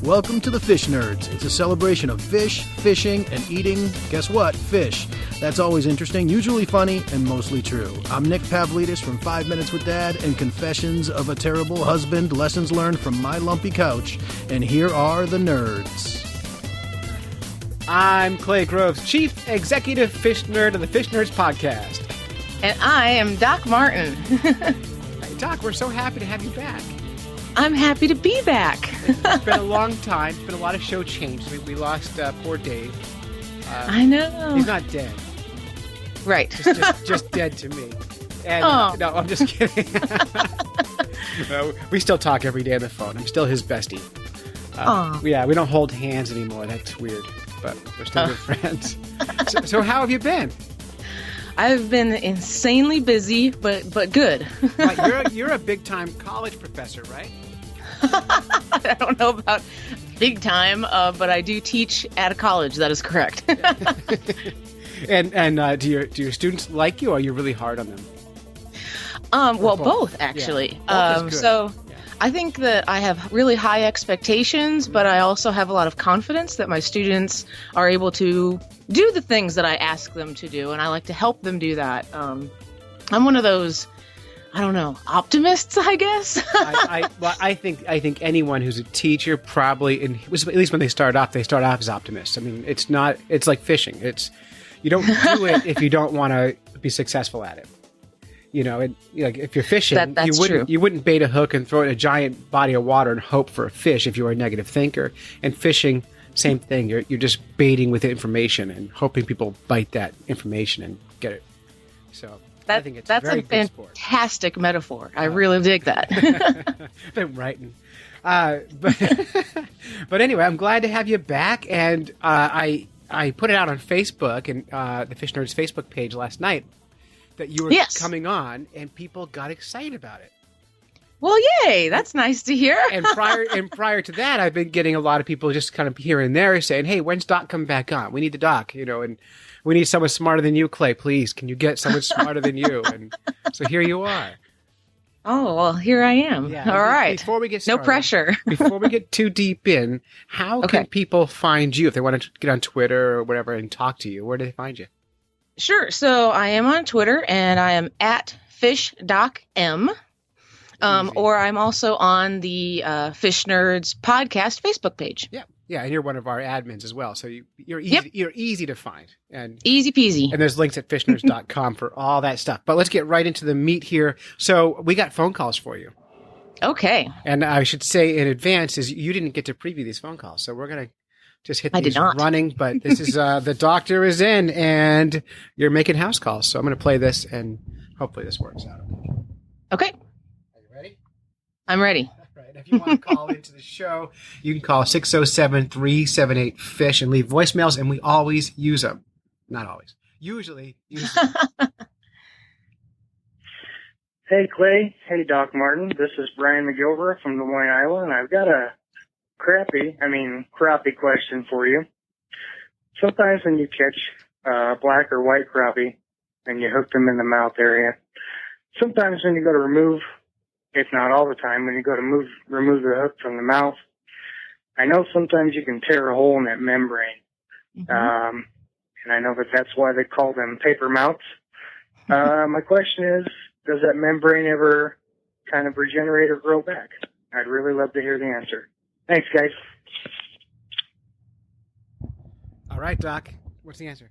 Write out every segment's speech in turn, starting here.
Welcome to the Fish Nerds. It's a celebration of fish, fishing, and eating, guess what, fish. That's always interesting, usually funny, and mostly true. I'm Nick Pavlidis from 5 Minutes with Dad and Confessions of a Terrible Husband, Lessons Learned from My Lumpy Couch, and here are the nerds. I'm Clay Groves, Chief Executive Fish Nerd of the Fish Nerds Podcast. And I am Doc Martin. Hey, Doc, we're so happy to have you back. I'm happy to be back. It's been a long time. It's been a lot of show change. We lost poor Dave. I know. He's not dead. Right. Just dead to me. And no, I'm just kidding. We still talk every day on the phone. I'm still his bestie. Yeah, we don't hold hands anymore. That's weird. But we're still good friends. So how have you been? I've been insanely busy, but good. Right, you're a big-time college professor, right? I don't know about big time, but I do teach at a college. That is correct. And do your students like you, or are you really hard on them? Well, both actually. Yeah. Both is good. So I think that I have really high expectations, but I also have a lot of confidence that my students are able to do the things that I ask them to do, and I like to help them do that. I'm one of those, I don't know, optimists, I guess. I think anyone who's a teacher probably, at least when they start off as optimists. I mean, it's like fishing. You don't do it if you don't want to be successful at it. You know, and like if you're fishing, you wouldn't bait a hook and throw it in a giant body of water and hope for a fish if you were a negative thinker. And fishing, same thing. You're just baiting with information and hoping people bite that information and get it. So I think it's that's very a good sport. Fantastic metaphor. I really dig that. Been writing. But anyway, I'm glad to have you back. And I put it out on Facebook and the Fish Nerds Facebook page last night that you were coming on, and people got excited about it. Well, yay! That's nice to hear. and prior to that, I've been getting a lot of people just kind of here and there saying, "Hey, when's Doc coming back on? We need the Doc, and we need someone smarter than you, Clay. Please, can you get someone smarter than you?" And so here you are. Oh, well, here I am. Yeah, all right. Before we get started, no pressure. Before we get too deep in, how can people find you if they want to get on Twitter or whatever and talk to you? Where do they find you? Sure. So I am on Twitter, and I am at FishDocM. Or I'm also on the Fish Nerds podcast Facebook page. Yeah, and you're one of our admins as well, so you're easy to find. And easy peasy. And there's links at fishnerds.com for all that stuff. But let's get right into the meat here. So we got phone calls for you. Okay. And I should say in advance is you didn't get to preview these phone calls, so we're going to just hit these running. But this is the doctor is in, and you're making house calls. So I'm going to play this, and hopefully this works out. Okay. Are you ready? I'm ready. All right. If you want to call into the show, you can call 607-378-FISH and leave voicemails, and we always use them. Not always. Usually use them. Hey, Clay. Hey, Doc Martin. This is Brian McGilver from Des Moines, Iowa, and I've got a crappie question for you. Sometimes when you catch black or white crappie and you hook them in the mouth area, sometimes when you go to remove, if not all the time, when you go to remove the hook from the mouth, I know sometimes you can tear a hole in that membrane. Mm-hmm. And I know that's why they call them paper mouths. My question is, does that membrane ever kind of regenerate or grow back? I'd really love to hear the answer. Thanks, guys. All right, Doc. What's the answer?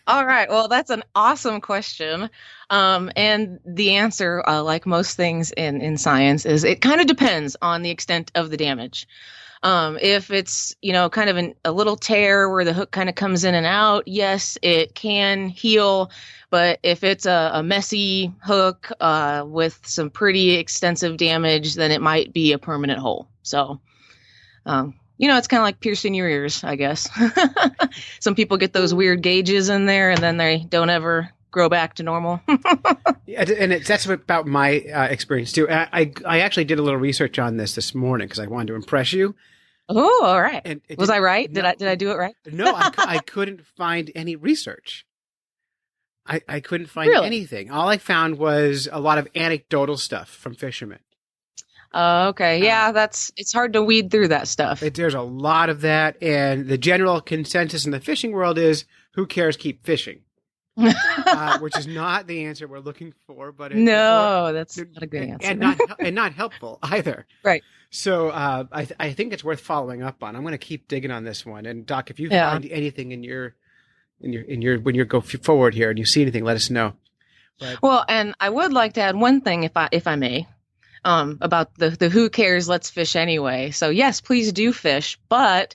All right. Well, that's an awesome question. And the answer, like most things in science, is it kind of depends on the extent of the damage. If it's, kind of a little tear where the hook kind of comes in and out, yes, it can heal. But if it's a messy hook with some pretty extensive damage, then it might be a permanent hole. So, it's kind of like piercing your ears, I guess. Some people get those weird gauges in there, and then they don't ever grow back to normal. Yeah, and that's about my experience, too. I actually did a little research on this morning because I wanted to impress you. Oh, all right. Was I right? Did I do it right? No, I couldn't find any research. I couldn't find anything. All I found was a lot of anecdotal stuff from fishermen. Okay. Yeah, it's hard to weed through that stuff. There's a lot of that, and the general consensus in the fishing world is, who cares, keep fishing. Which is not the answer we're looking for, but that's not a good answer. and not helpful either. Right. So I think it's worth following up on. I'm going to keep digging on this one. And Doc, if you find anything in your when you go forward here and you see anything, let us know. Well, and I would like to add one thing, if I may, about the who cares, let's fish anyway. So yes, please do fish, but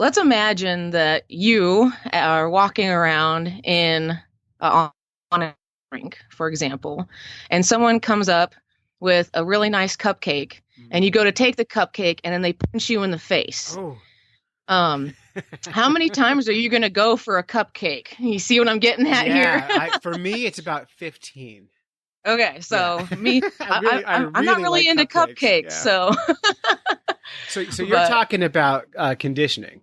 let's imagine that you are walking around on a rink, for example, and someone comes up with a really nice cupcake, and you go to take the cupcake, and then they punch you in the face. Oh. How many times are you going to go for a cupcake? You see what I'm getting at here? For me, it's about 15. Okay, so me, I'm not really like into cupcakes, so. So you're talking about conditioning.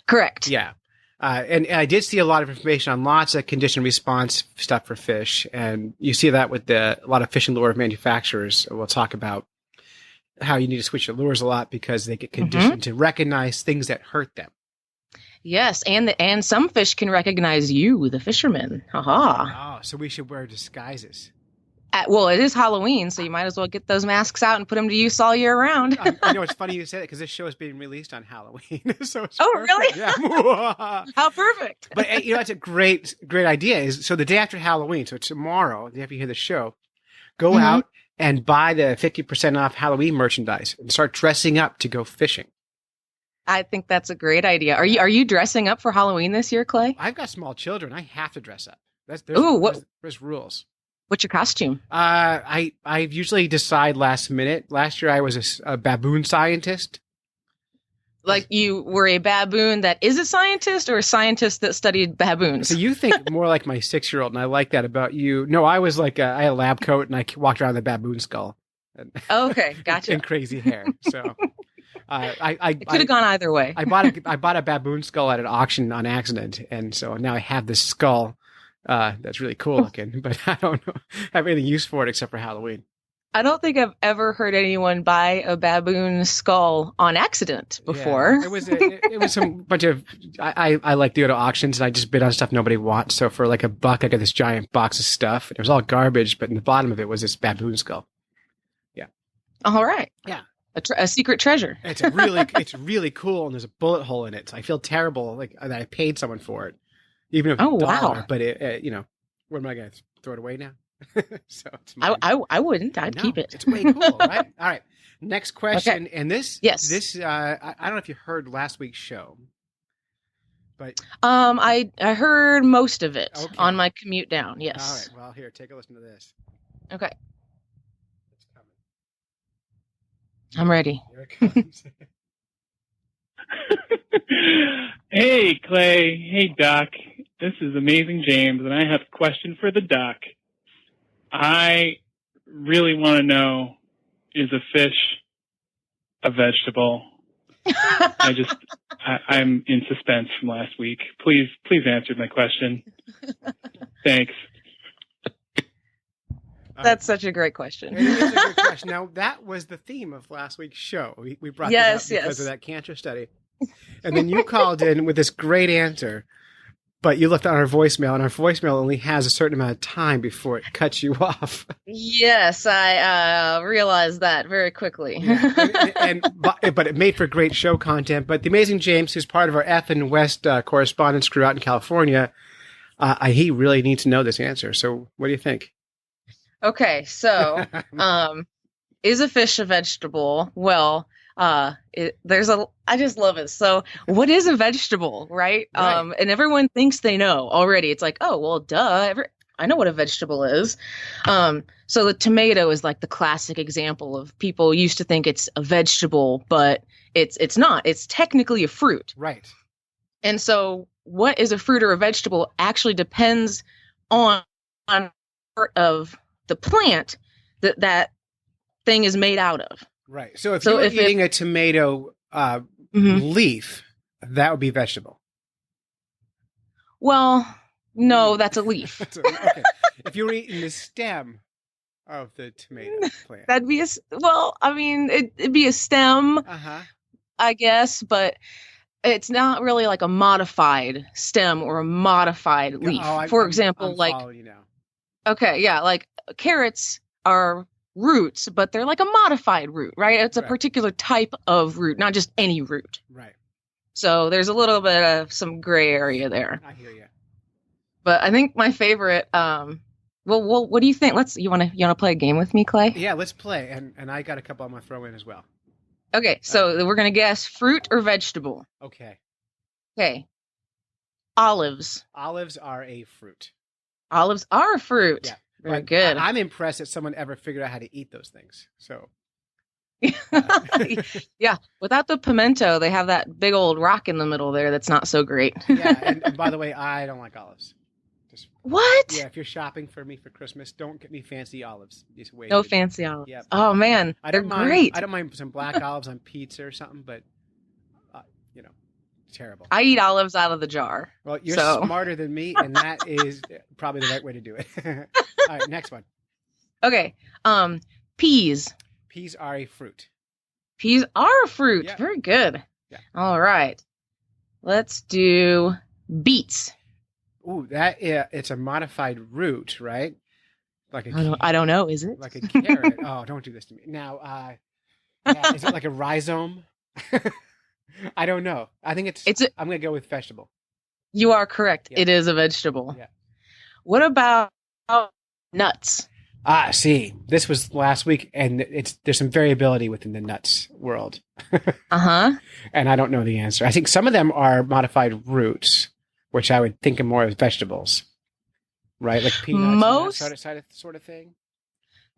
Correct. Yeah. And I did see a lot of information on lots of condition response stuff for fish. And you see that with a lot of fishing lure manufacturers. We'll talk about how you need to switch your lures a lot because they get conditioned to recognize things that hurt them. Yes, and some fish can recognize you, the fisherman. Haha. Oh, so we should wear disguises. Well, it is Halloween, so you might as well get those masks out and put them to use all year round. I know, it's funny you say that because this show is being released on Halloween. So it's perfect. Really? Yeah. How perfect. But that's a great idea. So the day after Halloween, so tomorrow, the day after you hear the show, go out and buy the 50% off Halloween merchandise and start dressing up to go fishing. I think that's a great idea. Are you dressing up for Halloween this year, Clay? I've got small children. I have to dress up. There's rules. What's your costume? I usually decide last minute. Last year I was a baboon scientist. Like you were a baboon that is a scientist, or a scientist that studied baboons? So you think more like my 6-year-old, and I like that about you. No, I was like I had a lab coat and I walked around with a baboon skull. Okay, gotcha. And crazy hair. So I could have gone either way. I bought a baboon skull at an auction on accident, and so now I have this skull. That's really cool looking, but I don't have any use for it except for Halloween. I don't think I've ever heard anyone buy a baboon skull on accident before. Yeah, it was some bunch of I like to go to auctions and I just bid on stuff nobody wants. So for like $1, I got this giant box of stuff. It was all garbage, but in the bottom of it was this baboon skull. Yeah. All right. Yeah. A secret treasure. It's really cool, and there's a bullet hole in it. So I feel terrible that I paid someone for it. Even if $1, wow. But where am I going to throw it away now? So it's I wouldn't. I'd keep it. It's way cool, right? All right. Next question, okay. And this I don't know if you heard last week's show, but I heard most of it on my commute down. Yes. All right. Well, here, take a listen to this. Okay. It's coming. I'm ready. Here it comes. Hey, Clay. Hey, Doc. This is Amazing James, and I have a question for the Doc. I really want to know, is a fish a vegetable? I'm in suspense from last week. Please answer my question. Thanks. That's such a great question. It is a good question. Now, that was the theme of last week's show. We brought it up because of that cancer study. And then you called in with this great answer, but you looked on our voicemail, and our voicemail only has a certain amount of time before it cuts you off. Yes, I realized that very quickly. Yeah. But it made for great show content. But the Amazing James, who's part of our F and West correspondence crew out in California, he really needs to know this answer. So what do you think? Okay, so is a fish a vegetable? Well, I just love it. So what is a vegetable, right? And everyone thinks they know already. It's like, oh, well, duh. I know what a vegetable is. So the tomato is like the classic example of people used to think it's a vegetable, but it's not. It's technically a fruit. Right. And so what is a fruit or a vegetable actually depends on part of the plant that thing is made out of. Right. So if you're eating a tomato leaf, that would be vegetable. Well, no, that's a leaf. Okay. If you were eating the stem, of the tomato plant? That'd be well, I mean, it'd be a stem, Uh-huh. I guess, but it's not really like a modified stem or a modified leaf. For example, I'm like, following you now. okay, yeah, like carrots are roots, but they're like a modified root, right? It's a Right. particular type of root, not just any root. Right. So there's a little bit of some gray area there. I hear you. But I think my favorite, well, what do you think? You wanna play a game with me, Clay? Yeah, let's play. And I got a couple I'm going to throw in as well. Okay, so we're gonna guess fruit or vegetable. Okay. Okay. Olives. Olives are a fruit. Olives are a fruit. Yeah. Very But good. I'm impressed that someone ever figured out how to eat those things. So. Yeah, without the pimento, they have that big old rock in the middle there that's not so great. Yeah, and by the way, I don't like olives. Just, What? yeah, if you're shopping for me for Christmas, don't get me fancy olives. Just wait. No fancy olives. Yep. Oh man, I they're don't mind, great. I don't mind some black olives on pizza or something, but terrible. I eat olives out of the jar. Well, you're so. smarter than me, and that is probably the right way to do it. All right, next one. Okay. Peas. Peas are a fruit. Peas are a fruit. Yeah. Very good. Yeah. All right. Let's do beets. Ooh, it's a modified root, right? Like I don't know. Is it? like a carrot. Oh, don't do this to me. Now, is it like a rhizome? I don't know. I think I'm going to go with vegetable. You are correct. Yeah. It is a vegetable. Yeah. What about nuts? See, this was last week, and there's some variability within the nuts world. Uh-huh. And I don't know the answer. I think some of them are modified roots, which I would think of more as vegetables, right? Like peanuts, and that sort of thing.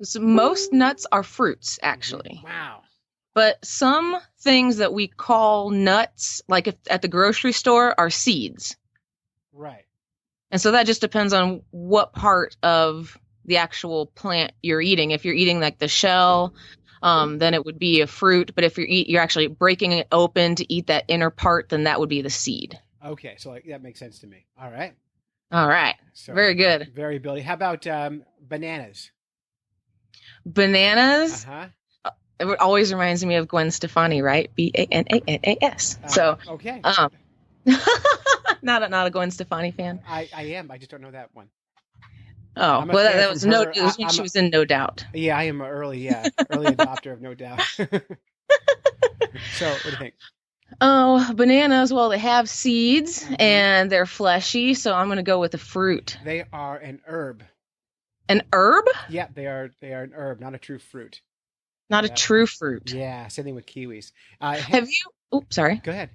So most nuts are fruits, actually. Wow. But some things that we call nuts, like at the grocery store, are seeds. Right. And so that just depends on what part of the actual plant you're eating. If you're eating like the shell, then it would be a fruit. But if you're actually breaking it open to eat that inner part, then that would be the seed. Okay, so that makes sense to me. All right. All right. So, very good. Variability. How about bananas? Bananas. Uh-huh. It always reminds me of Gwen Stefani, right? Bananas. So okay. Not a Gwen Stefani fan. I am. I just don't know that one. Oh, well, that was it was when she was in No Doubt. Yeah, I am early adopter of No Doubt. So, what do you think? Oh, bananas. Well, they have seeds and they're fleshy, so I'm going to go with a fruit. They are an herb. An herb? Yeah, they are an herb, not a true fruit. Not a true fruit. Yeah, same thing with kiwis. Have you? Oops, sorry. Go ahead.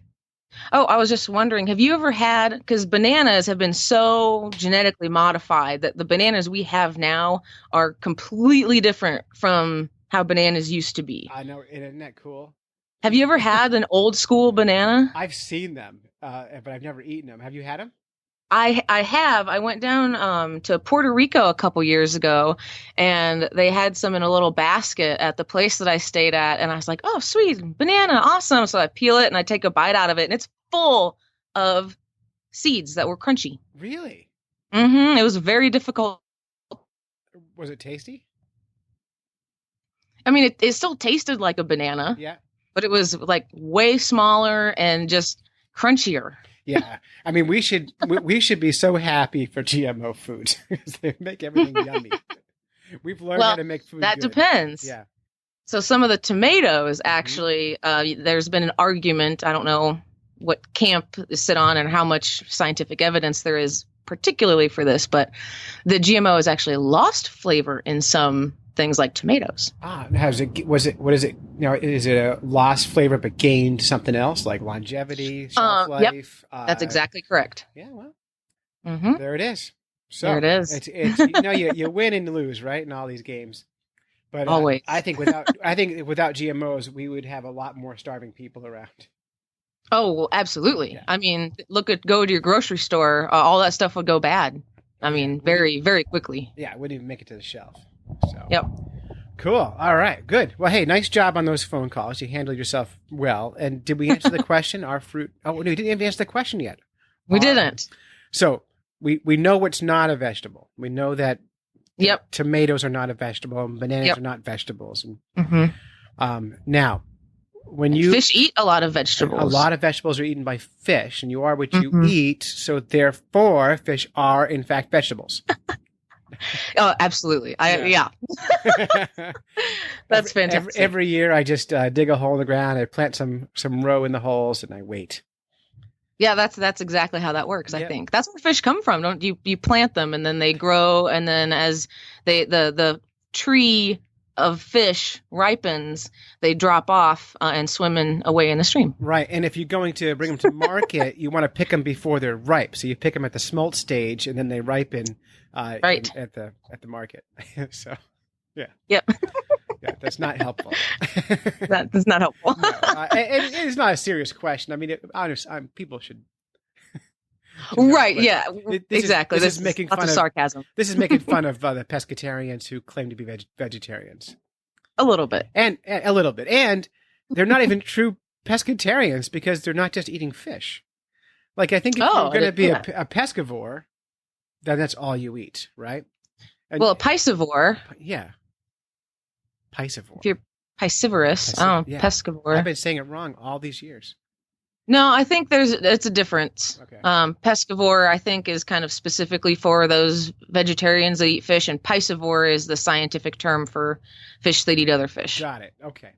Oh, I was just wondering, have you ever had, because bananas have been so genetically modified that the bananas we have now are completely different from how bananas used to be. I know, isn't that cool? Have you ever had an old school banana? I've seen them, but I've never eaten them. Have you had them? I have. I went down to Puerto Rico a couple years ago, and they had some in a little basket at the place that I stayed at, and I was like, oh, sweet, banana, awesome. So I peel it, and I take a bite out of it, and it's full of seeds that were crunchy. Really? Mm-hmm. It was very difficult. Was it tasty? I mean, it still tasted like a banana. Yeah. But it was like way smaller and just crunchier. Yeah, I mean, we should be so happy for GMO foods because they make everything yummy. We've learned how to make food. That good. depends. Yeah. So some of the tomatoes, actually, there's been an argument. I don't know what camp to sit on and how much scientific evidence there is particularly for this, but the GMO has actually lost flavor in some things like tomatoes. What is it? Is it a lost flavor but gained something else like longevity, shelf life? Yep. That's exactly correct. Yeah, well, mm-hmm. There it is. So there it is. It's you win and lose, right, in all these games. But always. I think without GMOs, we would have a lot more starving people around. Oh, well, absolutely. Yeah. I mean, go to your grocery store, all that stuff would go bad. I mean, very, very quickly. Yeah, it wouldn't even make it to the shelf. So. Yep. Cool. All right. Good. Well, hey, nice job on those phone calls. You handled yourself well. And did we answer the question? Our fruit? Oh, no, we didn't even answer the question yet. We didn't. So we know what's not a vegetable. We know that Yep. Tomatoes are not a vegetable, and bananas Yep. are not vegetables. And Mm-hmm. now, when you Fish eat a lot of vegetables. a lot of vegetables are eaten by fish, and you are what you Mhm. eat. So therefore, fish are in fact vegetables. Oh, absolutely. Yeah. That's fantastic. Every year, I just dig a hole in the ground. I plant some row in the holes, and I wait. Yeah, that's exactly how that works. I Yep. think that's where fish come from. Don't you? You plant them and then they grow, and then as the tree of fish ripens, they drop off and swim away in the stream. Right, and if you're going to bring them to market, you want to pick them before they're ripe. So you pick them at the smolt stage, and then they ripen Right. at the market. So, yeah. Yep. Yeah, that's not helpful. That's not helpful. No, it's not a serious question. I mean, people should. know, Right. but Yeah. Exactly. This is making lots fun of of sarcasm. This is making fun of the pescatarians who claim to be vegetarians, A little bit. and a little bit, and they're not even true pescatarians because they're not just eating fish. Like I think if Oh, you're I going to didn't be know a pescivore, then that's all you eat, right? And, Well, a piscivore. yeah, piscivore. If you're piscivorous, Yeah. pescivore. I've been saying it wrong all these years. No, I think it's a difference. Okay. Pescivore, I think, is kind of specifically for those vegetarians that eat fish, and piscivore is the scientific term for fish that eat other fish. Got it. Okay,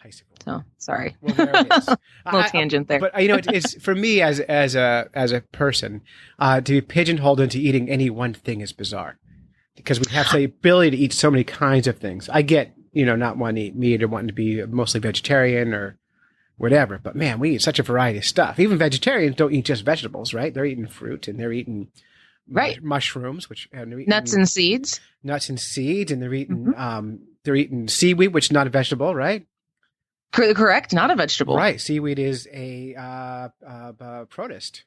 piscivore. So, sorry. Well, there it is. Little tangent there. But it's for me as a person to be pigeonholed into eating any one thing is bizarre, because we have the ability to eat so many kinds of things. I get not wanting to eat meat or wanting to be mostly vegetarian or whatever, but man, we eat such a variety of stuff. Even vegetarians don't eat just vegetables, right? They're eating fruit and they're eating Right. mushrooms, which and they're eating Nuts and seeds. nuts and seeds, and they're eating seaweed, which is not a vegetable, right? Correct. Not a vegetable. Right. Seaweed is a protist.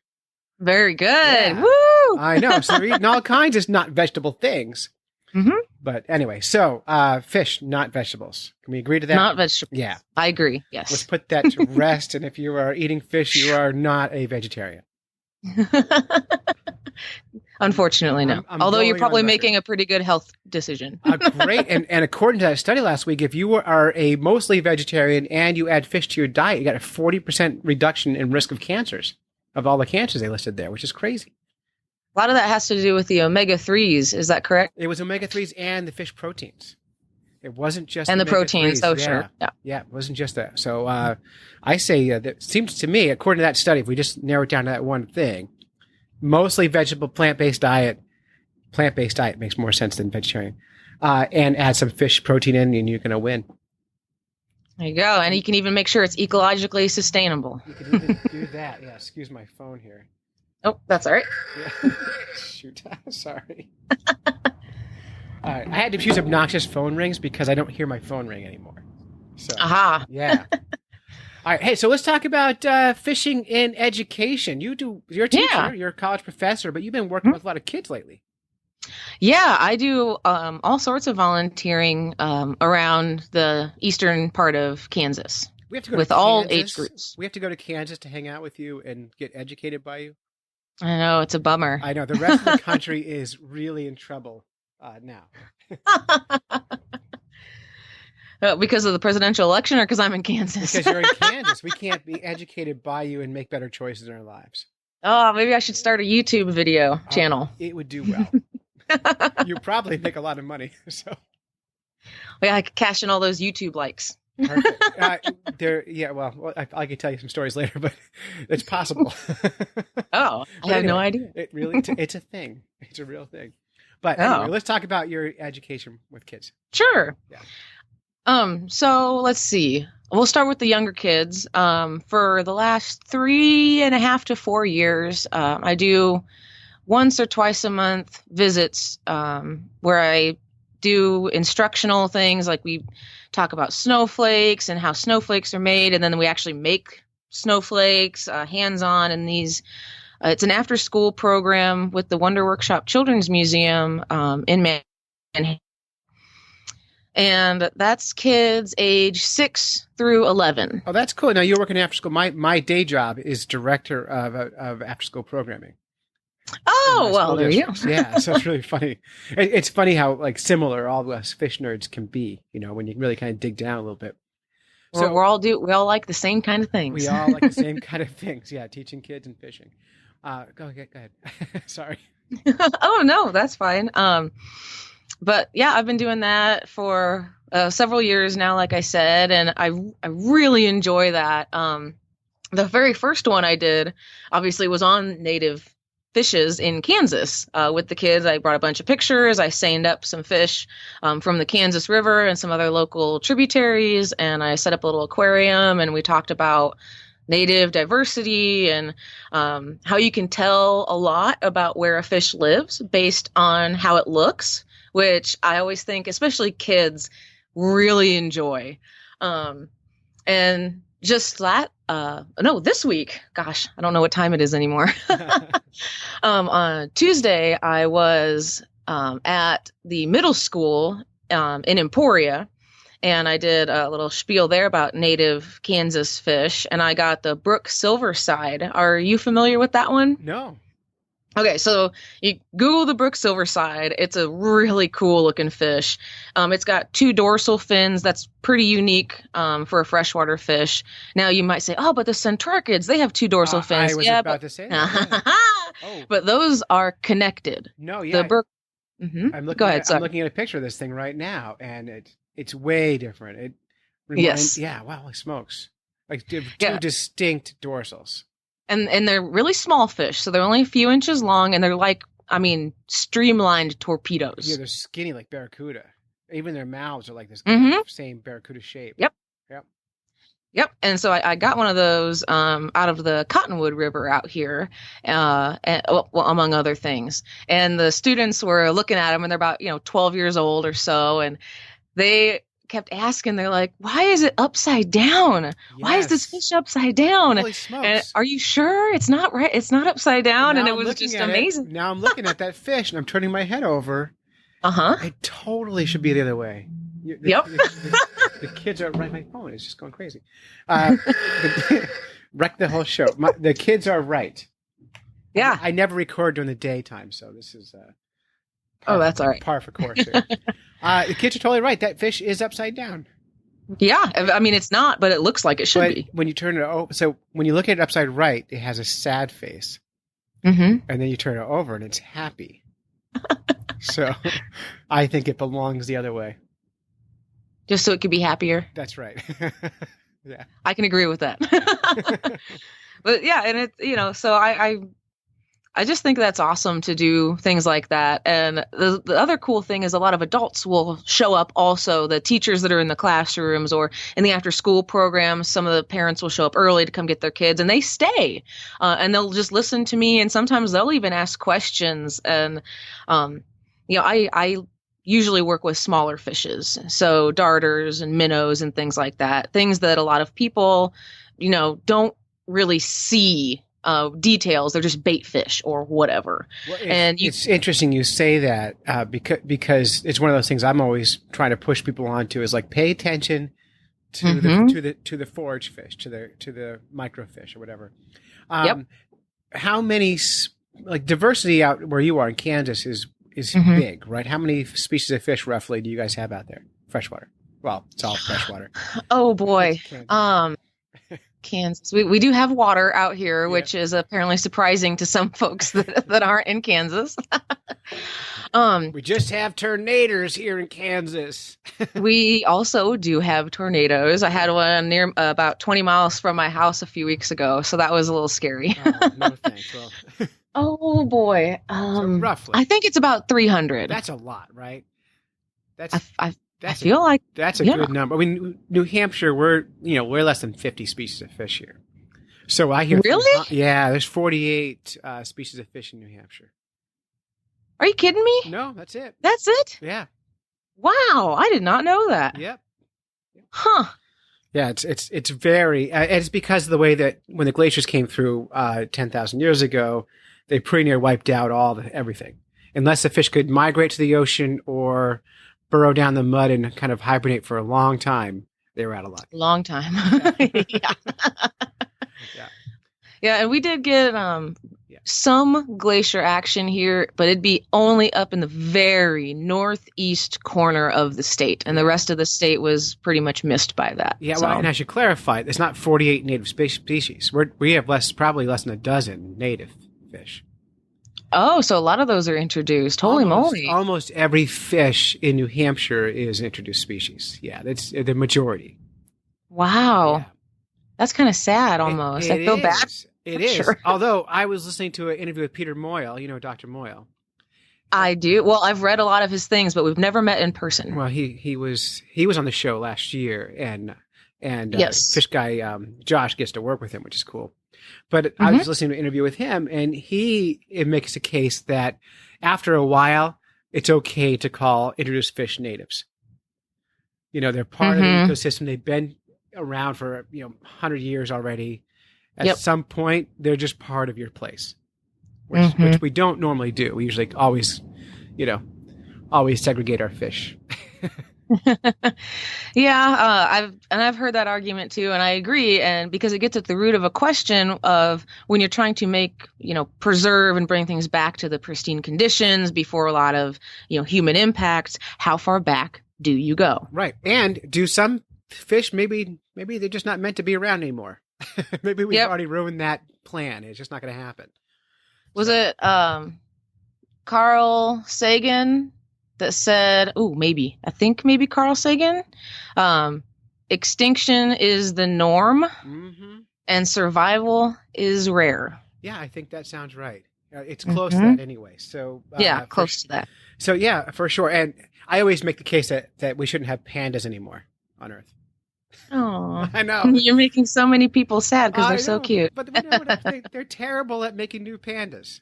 Very good. Yeah. Woo! I know. So they're eating all kinds of not vegetable things. Mhm. But anyway, so fish, not vegetables. Can we agree to that? Not vegetables. Yeah. I agree. Let's Yes. put that to rest. And if you are eating fish, you are not a vegetarian. Unfortunately, no. I'm Although you're going probably on record. making a pretty good health decision. Great. And according to that study last week, if you are a mostly vegetarian and you add fish to your diet, you got a 40% reduction in risk of cancers, of all the cancers they listed there, which is crazy. A lot of that has to do with the omega-3s. Is that correct? It was omega-3s and the fish proteins. It wasn't just And the proteins. omega-3s. Oh, sure. Yeah. Yeah, it wasn't just that. So I say that it seems to me, according to that study, if we just narrow it down to that one thing, mostly vegetable, plant-based diet makes more sense than vegetarian. And add some fish protein in, and you're going to win. There you go. And you can even make sure it's ecologically sustainable. You can even do that. Yeah, excuse my phone here. Oh, that's all right. Yeah. Shoot, sorry. All right, I had to choose obnoxious phone rings because I don't hear my phone ring anymore. So, Aha. yeah. All right, hey, so let's talk about fishing in education. You're a teacher, Yeah. you're a college professor, but you've been working with a lot of kids lately. Yeah, I do all sorts of volunteering around the eastern part of Kansas We have to go with to all Kansas. age groups. We have to go to Kansas to hang out with you and get educated by you. I know, it's a bummer. I know the rest of the country is really in trouble now. Because of the presidential election or because I'm in Kansas? Because you're in Kansas, we can't be educated by you and make better choices in our lives. Oh, maybe I should start a YouTube video channel. It would do well. You probably make a lot of money. So Yeah, I could cash in all those YouTube likes. perfect. Well, I could tell you some stories later, but it's possible. Oh, I had no idea. It's a thing. It's a real thing. But Oh. anyway, let's talk about your education with kids. Sure. Yeah. So let's see. We'll start with the younger kids. For the last 3.5 to 4 years, I do once or twice a month visits where I do instructional things, like we talk about snowflakes and how snowflakes are made, and then we actually make snowflakes hands-on in these. It's an after-school program with the Wonder Workshop Children's Museum in Manhattan. And that's kids age 6 through 11. Oh, that's cool. Now you're working after school. My day job is director of after school programming. Oh, my well, school there you go. districts. Yeah, so it's really funny. It's funny how like similar all of us fish nerds can be, when you really kind of dig down a little bit. So we all like the same kind of things. We all like the same kind of things. Yeah, teaching kids and fishing. Go ahead. Sorry. Oh, no, that's fine. But yeah, I've been doing that for several years now, like I said, and I really enjoy that. The very first one I did, obviously, was on native fishes in Kansas with the kids. I brought a bunch of pictures. I seined up some fish from the Kansas River and some other local tributaries, and I set up a little aquarium, and we talked about native diversity and how you can tell a lot about where a fish lives based on how it looks, which I always think, especially kids, really enjoy. And just that, this week, gosh, I don't know what time it is anymore. On Tuesday, I was at the middle school in Emporia, and I did a little spiel there about native Kansas fish, and I got the Brook Silverside. Are you familiar with that one? No. Okay, so you Google the Brook Silverside. It's a really cool looking fish. It's got 2 dorsal fins. That's pretty unique for a freshwater fish. Now you might say, oh, but the centrarchids, they have 2 dorsal fins. I was about to say that. Yeah. But those are connected. No, yeah. The Brook. Mm-hmm. Go ahead. I'm looking at a picture of this thing right now, and it's way different. It reminds, yeah. Wow, holy smokes! Like 2 distinct dorsals. And they're really small fish, so they're only a few inches long, and they're like, streamlined torpedoes. Yeah, they're skinny like barracuda. Even their mouths are like this same barracuda shape. Yep. And so I got one of those out of the Cottonwood River out here, among other things. And the students were looking at them, and they're about 12 years old or so, and they kept asking, they're like, why is it upside down? Yes. Why is this fish upside down? Holy smokes. And are you sure it's not right? It's not upside down. And it was just amazing. Now I'm looking at that fish and I'm turning my head over. It totally should be the other way. Yep. The kids are right. My phone is just going crazy. Wreck the whole show. The kids are right. Yeah. I never record during the daytime, so this is that's all right. Par for course here. The kids are totally right. That fish is upside down. Yeah, it's not, but it looks like it should be. When you turn it so when you look at it upside right, it has a sad face. Mm-hmm. And then you turn it over, and it's happy. So I think it belongs the other way. Just so it could be happier? That's right. Yeah. I can agree with that. But yeah, and it, so I just think that's awesome to do things like that. And the other cool thing is a lot of adults will show up also, the teachers that are in the classrooms or in the after school programs. Some of the parents will show up early to come get their kids, and they stay and they'll just listen to me. And sometimes they'll even ask questions. And, I usually work with smaller fishes. So darters and minnows and things like that, things that a lot of people, don't really see details. They're just bait fish or whatever. Well, it's interesting you say that because it's one of those things I'm always trying to push people onto is like pay attention to the forage fish, to the microfish or whatever. How many diversity out where you are in Kansas is big, right? How many species of fish roughly do you guys have out there? Freshwater. Well, it's all freshwater. Oh boy. Kansas. We do have water out here, which is apparently surprising to some folks that aren't in Kansas. We just have tornadoes here in Kansas. We also do have tornadoes. I had one near about 20 miles from my house a few weeks ago, so that was a little scary. No thanks. Well, oh boy. So roughly. I think it's about 300. That's a lot, right? I feel like that's a good number. I mean, New Hampshire, we're less than 50 species of fish here. So I hear really, there's 48 species of fish in New Hampshire. Are you kidding me? No, that's it. That's it? Yeah. Wow, I did not know that. Yep. Huh. Yeah, it's very. It's because of the way that when the glaciers came through 10,000 years ago, they pretty near wiped out everything, unless the fish could migrate to the ocean or burrow down the mud and kind of hibernate for a long time. They were out of luck. Long time. Yeah. Yeah. Yeah, and we did get some glacier action here, but it'd be only up in the very northeast corner of the state, and the rest of the state was pretty much missed by that. Yeah, so. well, and I should clarify, it's not 48 native species. We have probably less than a dozen native fish. Oh, so a lot of those are introduced. Holy moly. Almost every fish in New Hampshire is an introduced species. Yeah, that's the majority. Wow. Yeah. That's kind of sad almost. I feel bad. It is. Sure. Although I was listening to an interview with Peter Moyle, you know Dr. Moyle. I do. Well, I've read a lot of his things, but we've never met in person. Well, he was on the show last year, and yes. Fish guy Josh gets to work with him, which is cool. But I was listening to an interview with him, and it makes a case that after a while, it's okay to call introduced fish natives. You know, they're part of the ecosystem. They've been around for 100 years already. At some point, they're just part of your place, which we don't normally do. We usually always segregate our fish. Yeah, I've heard that argument too, and I agree. And because it gets at the root of a question of when you're trying to preserve and bring things back to the pristine conditions before a lot of human impacts, how far back do you go? Right, and do some fish maybe they're just not meant to be around anymore. Maybe we've already ruined that plan. It's just not going to happen. Was it Carl Sagan that said, I think maybe Carl Sagan, extinction is the norm and survival is rare. Yeah, I think that sounds right. It's close to that anyway. So close to that. So yeah, for sure. And I always make the case that we shouldn't have pandas anymore on Earth. Oh, I know. You're making so many people sad because they're so cute. But they're terrible at making new pandas.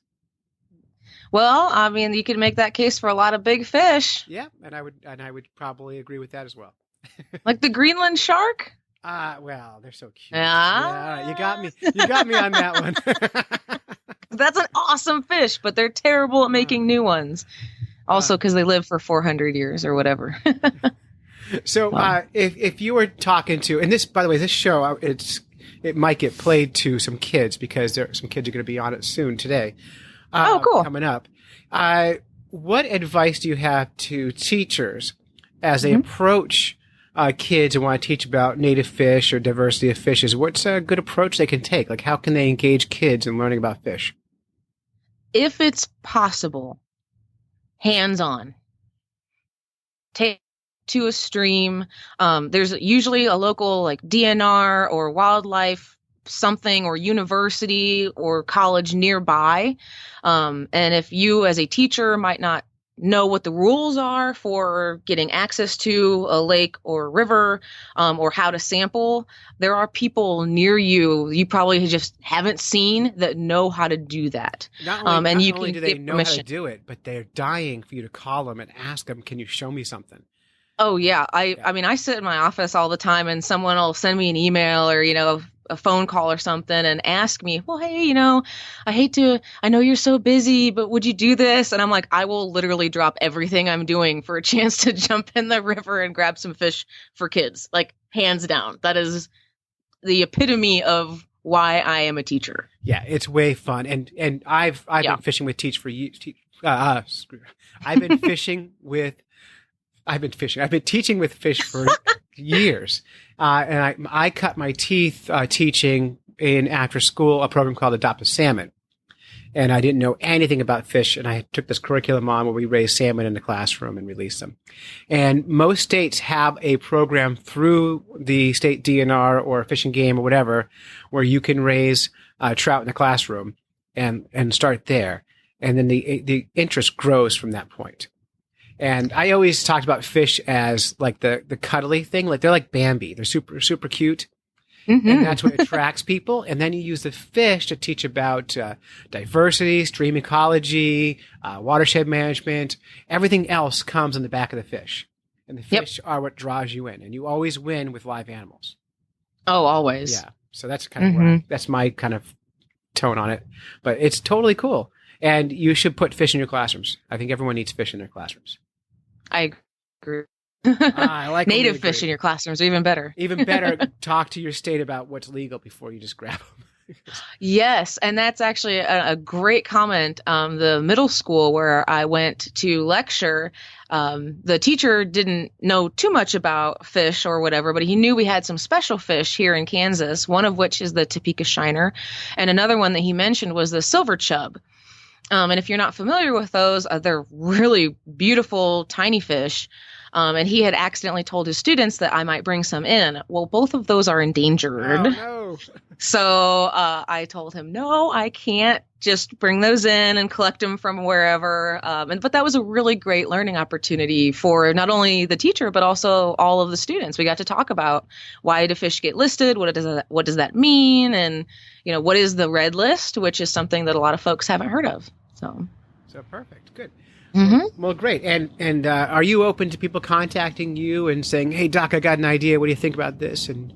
Well, I mean, you could make that case for a lot of big fish. Yeah, and I would probably agree with that as well. Like the Greenland shark? Well, they're so cute. Yeah, you got me. You got me on that one. That's an awesome fish, but they're terrible at making new ones. Also, because they live for 400 years or whatever. So, if you were talking to, and this, by the way, this show, it might get played to some kids because some kids are going to be on it soon today. Cool. Coming up. What advice do you have to teachers as they approach kids and want to teach about native fish or diversity of fishes? What's a good approach they can take? Like, how can they engage kids in learning about fish? If it's possible, hands-on. Take to a stream. There's usually a local DNR or wildlife something or university or college nearby. And if you as a teacher might not know what the rules are for getting access to a lake or river, or how to sample, there are people near you probably just haven't seen that know how to do that. Not only do they know permission. how to do it, but they're dying for you to call them and ask them, can you show me something? Oh, yeah. I mean, I sit in my office all the time and someone will send me an email or, a phone call or something and ask me, well, hey, I know you're so busy, but would you do this? And I'm like, I will literally drop everything I'm doing for a chance to jump in the river and grab some fish for kids. Hands down. That is the epitome of why I am a teacher. Yeah, it's way fun. And I've been fishing with I've been teaching with fish for years. And I cut my teeth teaching in after school a program called Adopt a Salmon. And I didn't know anything about fish. And I took this curriculum on where we raise salmon in the classroom and release them. And most states have a program through the state DNR or Fish and Game or whatever, where you can raise trout in the classroom and start there. And then the interest grows from that point. And I always talked about fish as the cuddly thing. They're like Bambi. They're super, super cute. Mm-hmm. And that's what attracts people. And then you use the fish to teach about diversity, stream ecology, watershed management. Everything else comes on the back of the fish. And the fish are what draws you in. And you always win with live animals. Oh, always. Yeah. So that's kind of that's my kind of tone on it. But it's totally cool. And you should put fish in your classrooms. I think everyone needs fish in their classrooms. I agree. I like native fish in your classrooms are even better. Even better, talk to your state about what's legal before you just grab them. Yes, and that's actually a great comment. The middle school where I went to lecture, the teacher didn't know too much about fish or whatever, but he knew we had some special fish here in Kansas, one of which is the Topeka shiner, and another one that he mentioned was the silver chub. And if you're not familiar with those, they're really beautiful, tiny fish. And he had accidentally told his students that I might bring some in. Well, both of those are endangered. Oh, no. So I told him, no, I can't just bring those in and collect them from wherever. But that was a really great learning opportunity for not only the teacher, but also all of the students. We got to talk about why do fish get listed? What does that mean? And, what is the red list, which is something that a lot of folks haven't heard of. So Perfect. Good. Mm-hmm. Well, great. And are you open to people contacting you and saying, "Hey, Doc, I got an idea. What do you think about this?" And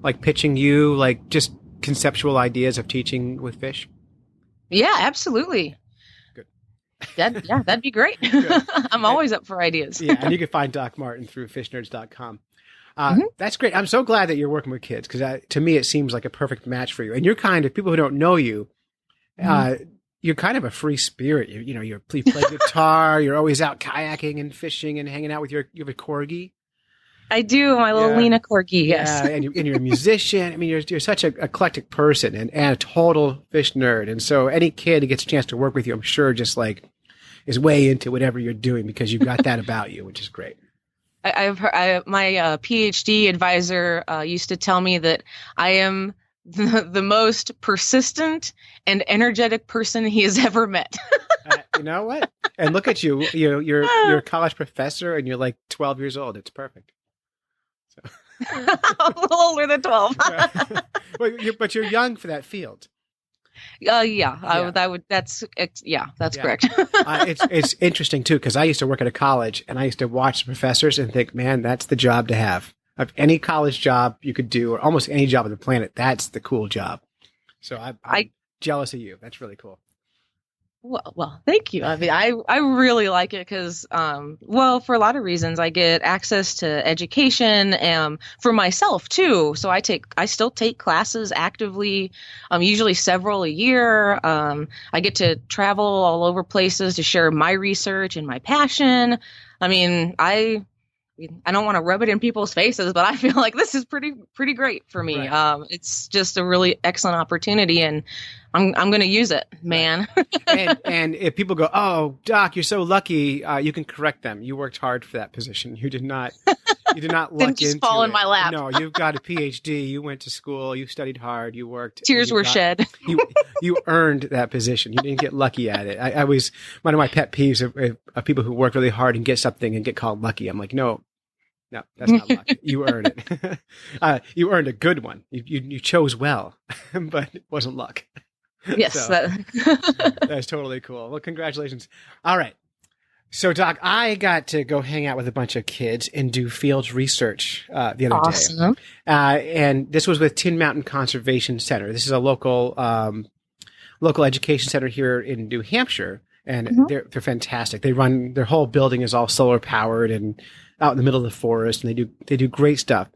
like pitching you, like just conceptual ideas of teaching with fish? Yeah, absolutely. Good. That'd be great. I'm always up for ideas. Yeah, and you can find Doc Martin through fishnerds.com. That's great. I'm so glad that you're working with kids because to me it seems like a perfect match for you. And you're kind of people who don't know you. You're kind of a free spirit. You play guitar. You're always out kayaking and fishing and hanging out with you have a corgi. I do, my little Lena corgi. Yes. Yeah, and you're a musician. I mean, you're such an eclectic person and a total fish nerd. And so any kid who gets a chance to work with you, I'm sure, just like is way into whatever you're doing because you've got that about you, which is great. I've heard, my PhD advisor used to tell me that I am the most persistent and energetic person he has ever met. You know what? And look at you. You're a college professor and you're like 12 years old. It's perfect. So. I'm a little older than 12. But you're young for that field. That's correct. It's interesting too, because I used to work at a college and I used to watch the professors and think, man, that's the job to have. Of any college job you could do, or almost any job on the planet, that's the cool job. So I'm jealous of you. That's really cool. Well, thank you. I mean, I really like it because, for a lot of reasons, I get access to education for myself too. So I still take classes actively, usually several a year. I get to travel all over places to share my research and my passion. I mean, I don't want to rub it in people's faces, but I feel like this is pretty great for me. Right. It's just a really excellent opportunity, and I'm going to use it, man. and if people go, "Oh, Doc, you're so lucky," you can correct them. You worked hard for that position. You did not. You did not luck just into fall it. in my lap. No, you've got a PhD. You went to school. You studied hard. You worked. Tears were shed. You earned that position. You didn't get lucky at it. I was one of my pet peeves of people who work really hard and get something and get called lucky. I'm like, no, that's not luck. You earned it. You earned a good one. You chose well, but it wasn't luck. Yes. So, that's totally cool. Well, congratulations. All right. So, Doc, I got to go hang out with a bunch of kids and do field research the other day. And this was with Tin Mountain Conservation Center. This is a local education center here in New Hampshire, and they're fantastic. Their whole building is all solar powered and out in the middle of the forest, and they do great stuff.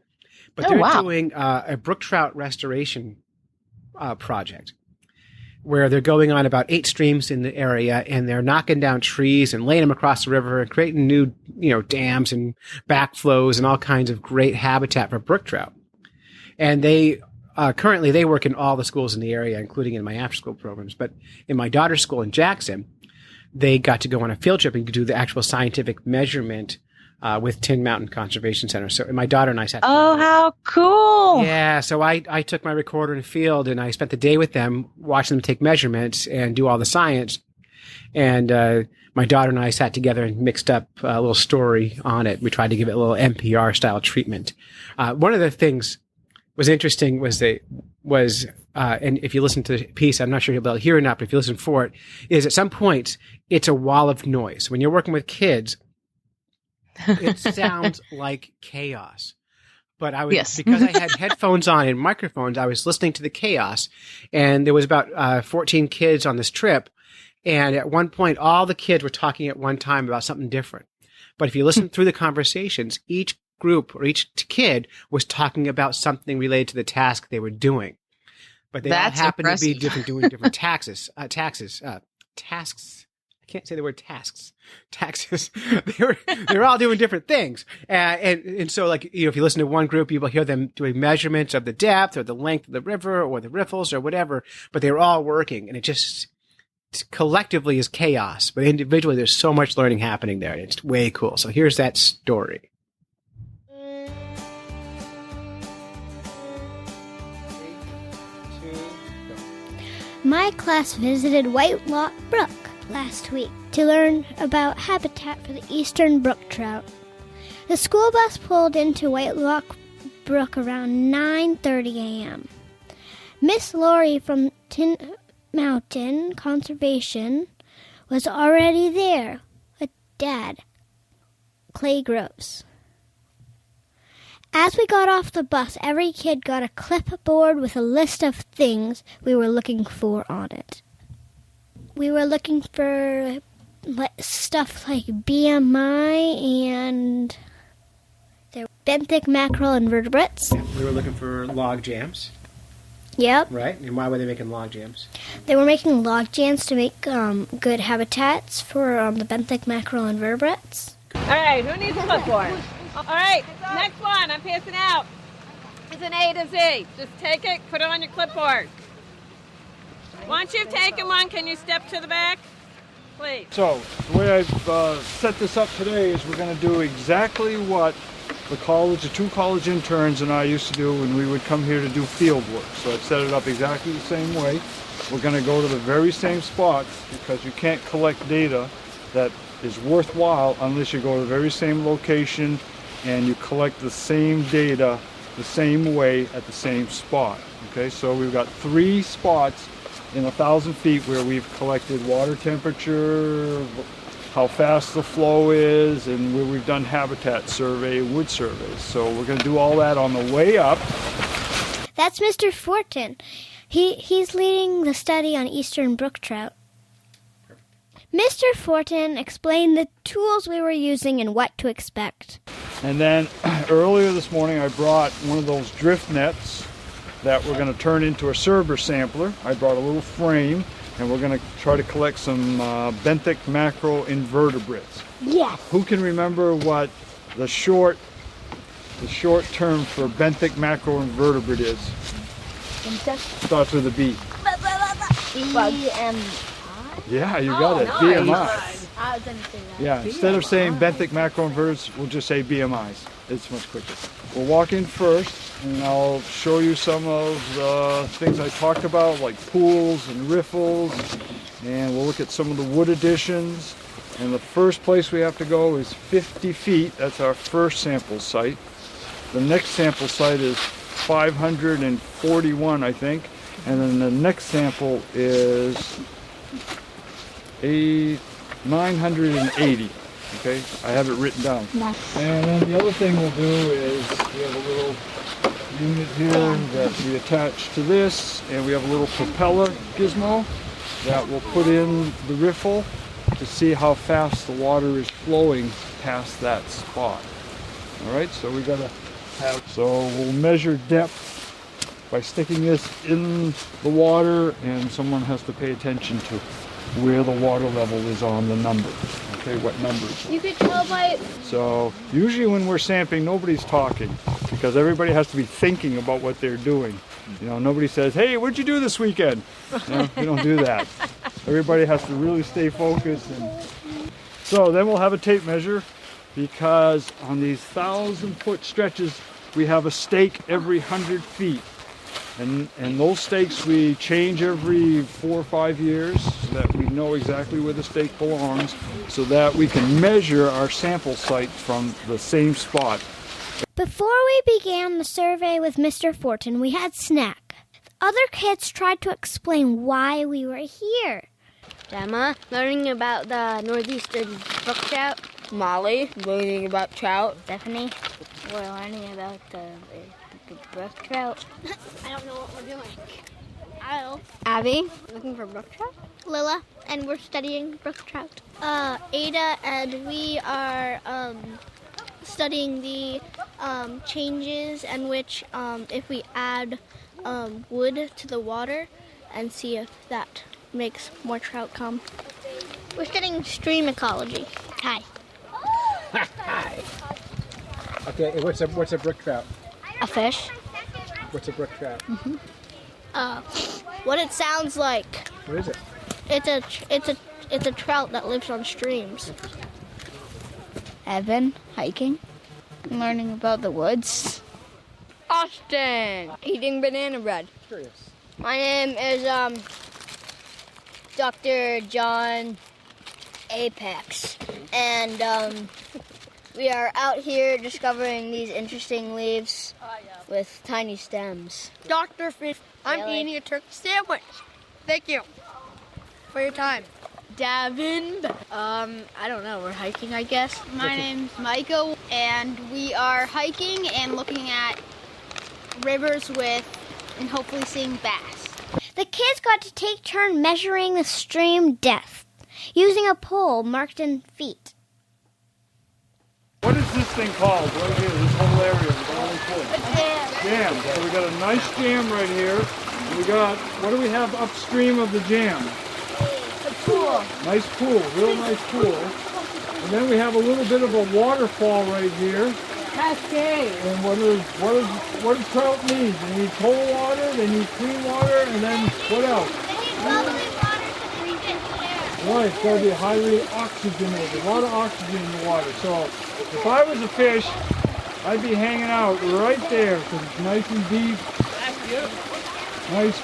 But they're doing a brook trout restoration project where they're going on about 8 streams in the area, and they're knocking down trees and laying them across the river and creating new, dams and backflows and all kinds of great habitat for brook trout. And they currently they work in all the schools in the area, including in my after-school programs. But in my daughter's school in Jackson, they got to go on a field trip and do the actual scientific measurement with Tin Mountain Conservation Center. So my daughter and I sat together. Oh, how cool. Yeah. So I took my recorder in the field and I spent the day with them, watching them take measurements and do all the science. And my daughter and I sat together and mixed up a little story on it. We tried to give it a little NPR style treatment. One of the things was interesting was and if you listen to the piece, I'm not sure you'll be able to hear it or not, but if you listen for it, is at some point, it's a wall of noise. When you're working with kids, it sounds like chaos. But because I had headphones on and microphones, I was listening to the chaos. And there was about 14 kids on this trip. And at one point, all the kids were talking at one time about something different. But if you listen through the conversations, each group or each kid was talking about something related to the task they were doing. But they That's all happen to be impressive. doing different tasks. I can't say the word tasks. Taxes. They're all doing different things. And so, like, if you listen to one group, you will hear them doing measurements of the depth or the length of the river or the riffles or whatever, but they're all working, and it just collectively is chaos. But individually, there's so much learning happening there, and it's way cool. So here's that story. My class visited White Lock Brook last week to learn about habitat for the eastern brook trout. The school bus pulled into White Lock Brook around 9:30 a.m. Miss Laurie from Tin Mountain Conservation was already there with Dad, Clay Groves. As we got off the bus, every kid got a clipboard with a list of things we were looking for on it. We were looking for stuff like BMI and their benthic mackerel invertebrates. We were looking for log jams, Yep. right? And why were they making log jams? They were making log jams to make good habitats for the benthic mackerel invertebrates. All right, who needs a clipboard? All right, next one, I'm passing out. It's an A to Z. Just take it, put it on your clipboard. Once you've taken one, can you step to the back? Please. So, the way I've set this up today is we're going to do exactly what the two college interns and I used to do when we would come here to do field work. So I've set it up exactly the same way. We're going to go to the very same spots because you can't collect data that is worthwhile unless you go to the very same location and you collect the same data the same way at the same spot. Okay, so we've got 3 spots in 1,000 feet where we've collected water temperature, how fast the flow is, and where we've done habitat survey, wood surveys. So we're going to do all that on the way up. That's Mr. Fortin. He's leading the study on eastern brook trout. Mr. Fortin explained the tools we were using and what to expect. And then earlier this morning I brought one of those drift nets that we're going to turn into a Cerber sampler. I brought a little frame and we're going to try to collect some benthic mackerel invertebrates. Yes. Who can remember what the short term for benthic mackerel invertebrate is? Starts with a B. Yeah, you got it. BMI. I was going to say that. Yeah, instead of saying benthic mackerel invertebrates, we'll just say BMIs. It's much quicker. We'll walk in first, and I'll show you some of the things I talked about, like pools and riffles, and we'll look at some of the wood additions. And the first place we have to go is 50 feet. That's our first sample site. The next sample site is 541, I think. And then the next sample is 980. Okay, I have it written down. And then the other thing we'll do is we have a little unit here that we attach to this, and we have a little propeller gizmo that we'll put in the riffle to see how fast the water is flowing past that spot. All right, so we gotta have, so we'll measure depth by sticking this in the water, and someone has to pay attention to where the water level is on the number. Okay, what numbers? You could tell by... So usually when we're sampling, nobody's talking because everybody has to be thinking about what they're doing. You know, nobody says, "Hey, what'd you do this weekend?" No, we don't do that. Everybody has to really stay focused. And so then we'll have a tape measure because on these 1,000-foot stretches, we have a stake every 100 feet. And those stakes we change every 4 or 5 years so that we know exactly where the stake belongs so that we can measure our sample site from the same spot. Before we began the survey with Mr. Fortin, we had snack. Other kids tried to explain why we were here. Gemma, learning about the northeastern brook trout. Molly, learning about trout. Stephanie, We're learning about the brook trout. I don't know what we're doing. Abby, looking for brook trout. Lila, and we're studying brook trout. Ada, and we are studying the changes in which if we add wood to the water and see if that makes more trout come. We're studying stream ecology. Hi. Hi. Okay, what's a brook trout? A fish. What's a brook trout? What it sounds like. What is it? It's a trout that lives on streams. Evan, hiking, learning about the woods. Austin, eating banana bread. Curious. My name is Dr. John Apex, and we are out here discovering these interesting leaves with tiny stems. Dr. Fish, I'm Really? eating a turkey sandwich. Thank you for your time. Davin, I don't know, we're hiking, I guess. My name's Micah, and we are hiking and looking at rivers and hopefully seeing bass. The kids got to take turn measuring the stream depth using a pole marked in feet. What is this thing called right here, this whole area with all these holes? Jam. So we got a nice jam right here. We got, what do we have upstream of the jam? Cool. Nice pool, real nice pool. And then we have a little bit of a waterfall right here. Cascade. And what does trout need? They need cold water, they need clean water, and then what else? They need bubbly water to breathe in air. Right, it's got to be highly oxygenated, a lot of oxygen in the water. So if I was a fish, I'd be hanging out right there because it's nice and deep. Nice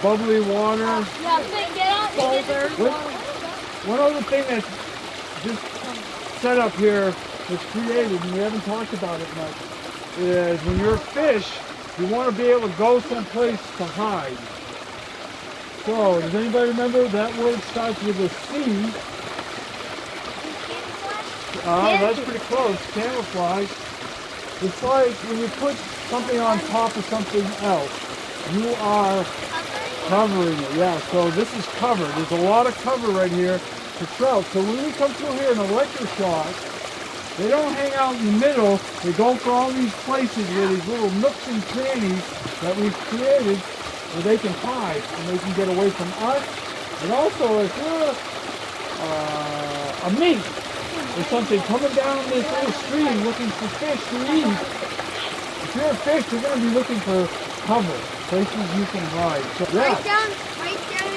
bubbly water. One other thing that's just set up here that's created, and we haven't talked about it much, is when you're a fish, you want to be able to go someplace to hide. So, does anybody remember that word starts with a C? That's pretty close. Camouflage. It's like when you put something on top of something else, you are covering it. Yeah, so this is covered. There's a lot of cover right here for trout. So when we come through here in electroshock, they don't hang out in the middle. They go for all these places where these little nooks and crannies that we've created where they can hide and they can get away from us. And also, if you're a mink or something coming down this little stream looking for fish to eat, if you're a fish, you're going to be looking for cover, places you can hide. So, yeah. Right down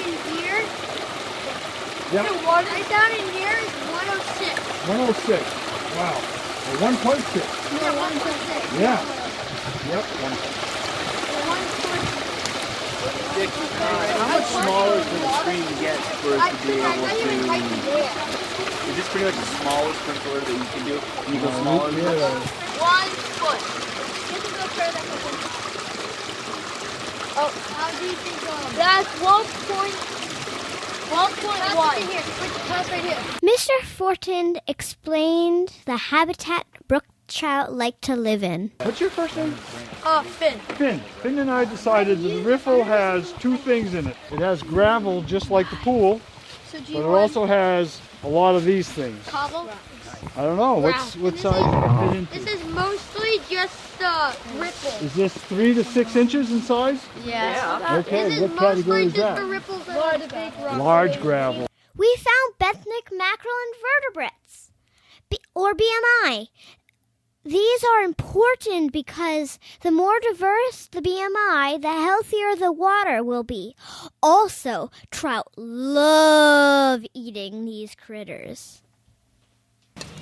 in here. Yep. Right down in here is 106. 106. Wow. Or 1.6. Yeah, 1.6. Yeah. Yep. 1.6. How much smaller can the screen get for us to be able to... Is this pretty much the smallest sprinkler that you can do? Can you go smaller than this? 1 foot. Oh, how do you think that's 1.1. Right here. Mr. Fortin explained the habitat brook trout like to live in. What's your first name? Finn. Finn. Finn and I decided that the riffle has two things in it. It has gravel just like the pool, So do but you it want also has a lot of these things. cobble? I don't know. What size does it fit into? This is mostly just ripples. Is this 3 to 6 inches in size? Yeah. Okay, This what is category mostly is just that? the ripples and the big rocks. Large gravel. We found benthic mackerel invertebrates, or BMI. These are important because the more diverse the BMI, the healthier the water will be. Also, trout love eating these critters.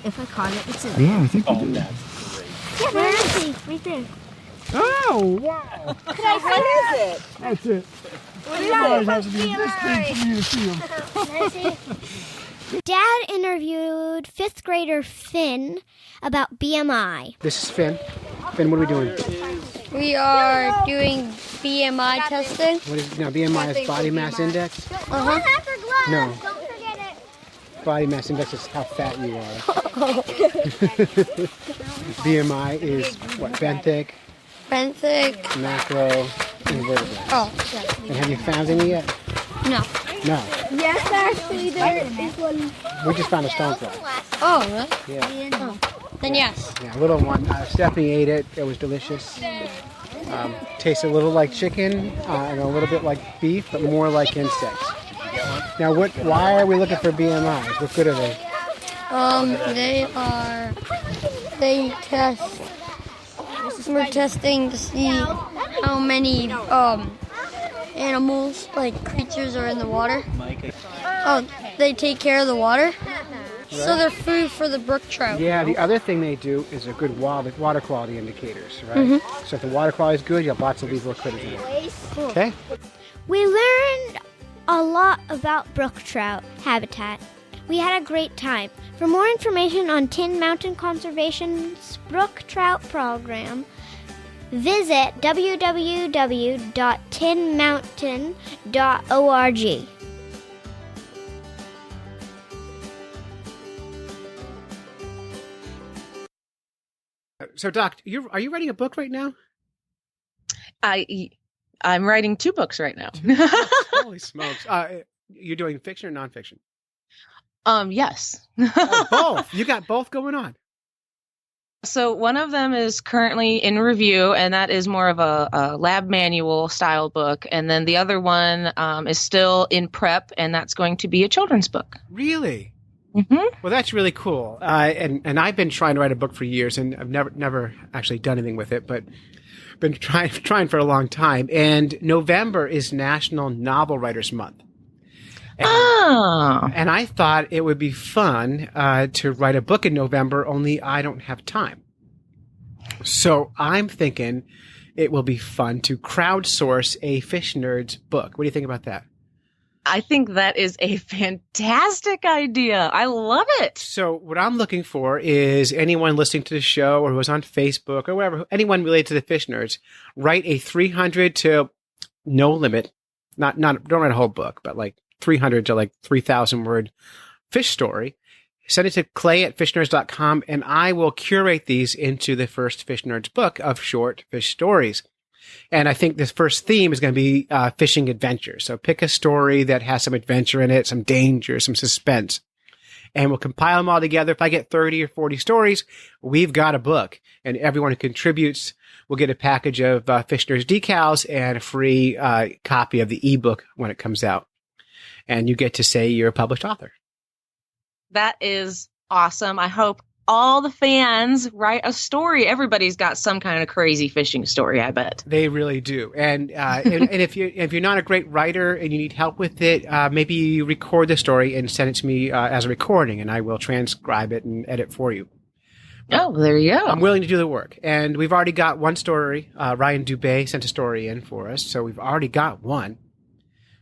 If I caught it, it's in Yeah, I think Oh, that's great. Yeah, where is he? Right there. Oh, wow. What is it? That's it. What You guys have to be this big for me to see them. Dad interviewed 5th grader Finn about BMI. This is Finn. Finn, what are we doing? We are doing BMI testing. What is BMI is body mass index? Uh-huh. No. Don't forget it. Body mass index is how fat you are. BMI is what? Benthic, Benthic. macro, invertebrates. Oh, And have you found any yet? no. No. Yes, actually, there is one. We just found a stonefly. Oh, really? Yeah. Then yes. Yeah, a little one. Stephanie ate it. It was delicious. Tastes a little like chicken and a little bit like beef, but more like insects. Now, why are we looking for BMIs? What good are they? They test. We're testing to see how many animals, like creatures, are in the water. Oh, they take care of the water. So they're food for the brook trout. Yeah, the other thing they do is a good water quality indicators, right? So if the water quality is good, you have lots of these little critters in it. Cool. Okay. We learned a lot about brook trout habitat. We had a great time. For more information on Tin Mountain Conservation's brook trout program, visit www.tinmountain.org. So, Doc, are you writing a book right now? I'm writing 2 books right now. Holy smokes! You're doing fiction or nonfiction? Yes. Both. You got both going on. So one of them is currently in review, and that is more of a lab manual style book. And then the other one is still in prep, and that's going to be a children's book. Really? Mm-hmm. Well, that's really cool. And I've been trying to write a book for years, and I've never actually done anything with it, but been trying for a long time. And November is National Novel Writers Month. And I thought it would be fun to write a book in November, only I don't have time. So I'm thinking it will be fun to crowdsource a Fish Nerds book. What do you think about that? I think that is a fantastic idea. I love it. So what I'm looking for is anyone listening to the show or who is on Facebook or whatever, anyone related to the Fish Nerds, write a 300 to no limit, don't write a whole book, but like 300 to like 3,000 word fish story. Send it to clay@fishnerds.com, and I will curate these into the first Fish Nerds book of short fish stories. And I think this first theme is going to be fishing adventure. So pick a story that has some adventure in it, some danger, some suspense. And we'll compile them all together. If I get 30 or 40 stories, we've got a book. And everyone who contributes will get a package of Fish Nerds decals and a free copy of the ebook when it comes out. And you get to say you're a published author. That is awesome. I hope all the fans write a story. Everybody's got some kind of crazy fishing story, I bet. They really do. And if you're not a great writer and you need help with it, maybe you record the story and send it to me as a recording, and I will transcribe it and edit for you. Oh, there you go. I'm willing to do the work. And we've already got one story. Ryan Dubé sent a story in for us, so we've already got one.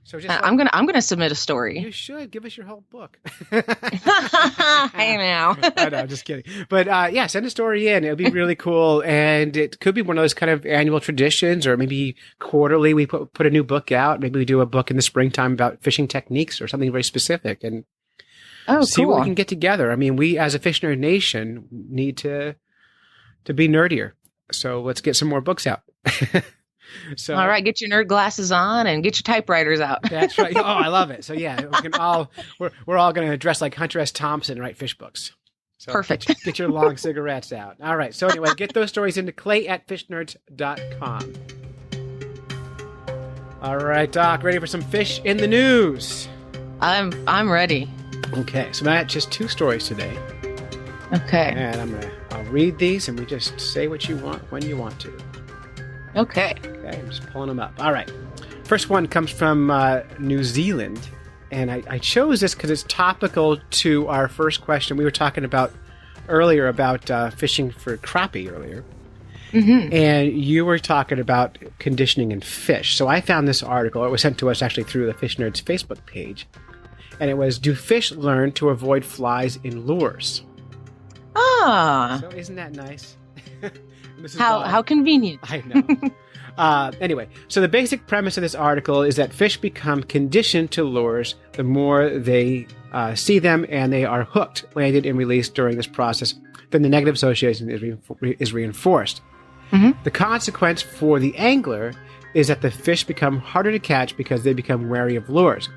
So I'm gonna submit a story. You should give us your whole book. Hey now. I know, just kidding. But yeah, send a story in. It'll be really cool, and it could be one of those kind of annual traditions, or maybe quarterly we put a new book out. Maybe we do a book in the springtime about fishing techniques or something very specific, and see what we can get together. I mean, we as a Fish Nerd Nation need to be nerdier. So let's get some more books out. So, all right, get your nerd glasses on and get your typewriters out. That's right. Oh, I love it. So yeah, we're all going to dress like Hunter S. Thompson and write fish books. So perfect. Get your long cigarettes out. All right. So anyway, get those stories into clay@fishnerds.com. All right, Doc, ready for some fish in the news? I'm ready. Okay, so I got just 2 stories today. Okay. And I'll read these, and we just say what you want when you want to. Okay. Okay, I'm just pulling them up. All right. First one comes from New Zealand, and I chose this because it's topical to our first question. We were talking about earlier about fishing for crappie earlier, and you were talking about conditioning in fish. So I found this article. It was sent to us actually through the Fish Nerds Facebook page, and it was, "Do fish learn to avoid flies in lures?" Ah. So isn't that nice? How convenient. I know. Anyway, so the basic premise of this article is that fish become conditioned to lures the more they see them, and they are hooked, landed, and released during this process. Then the negative association is reinforced. The consequence for the angler is that the fish become harder to catch because they become wary of lures.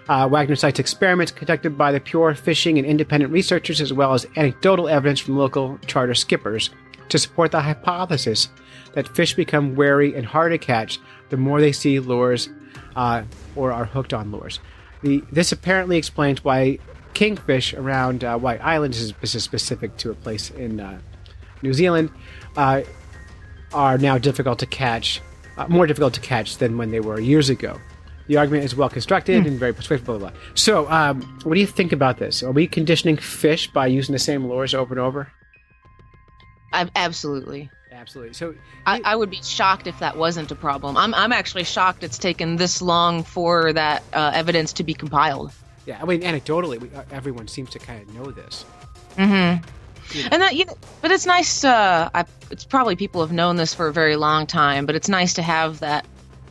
Wagner cites experiments conducted by the Pure Fishing and independent researchers, as well as anecdotal evidence from local charter skippers, to support the hypothesis that fish become wary and harder to catch the more they see lures or are hooked on lures. This apparently explains why kingfish around White Island, this is specific to a place in New Zealand, are now difficult to catch, more difficult to catch than when they were years ago. The argument is well constructed and very persuasive, blah, blah, blah. So, what do you think about this? Are we conditioning fish by using the same lures over and over? Absolutely. Absolutely. So I would be shocked if that wasn't a problem. I'm actually shocked it's taken this long for that evidence to be compiled. Yeah, I mean, anecdotally, everyone seems to kind of know this. Mm-hmm. And that, but it's nice. It's probably people have known this for a very long time, but it's nice to have that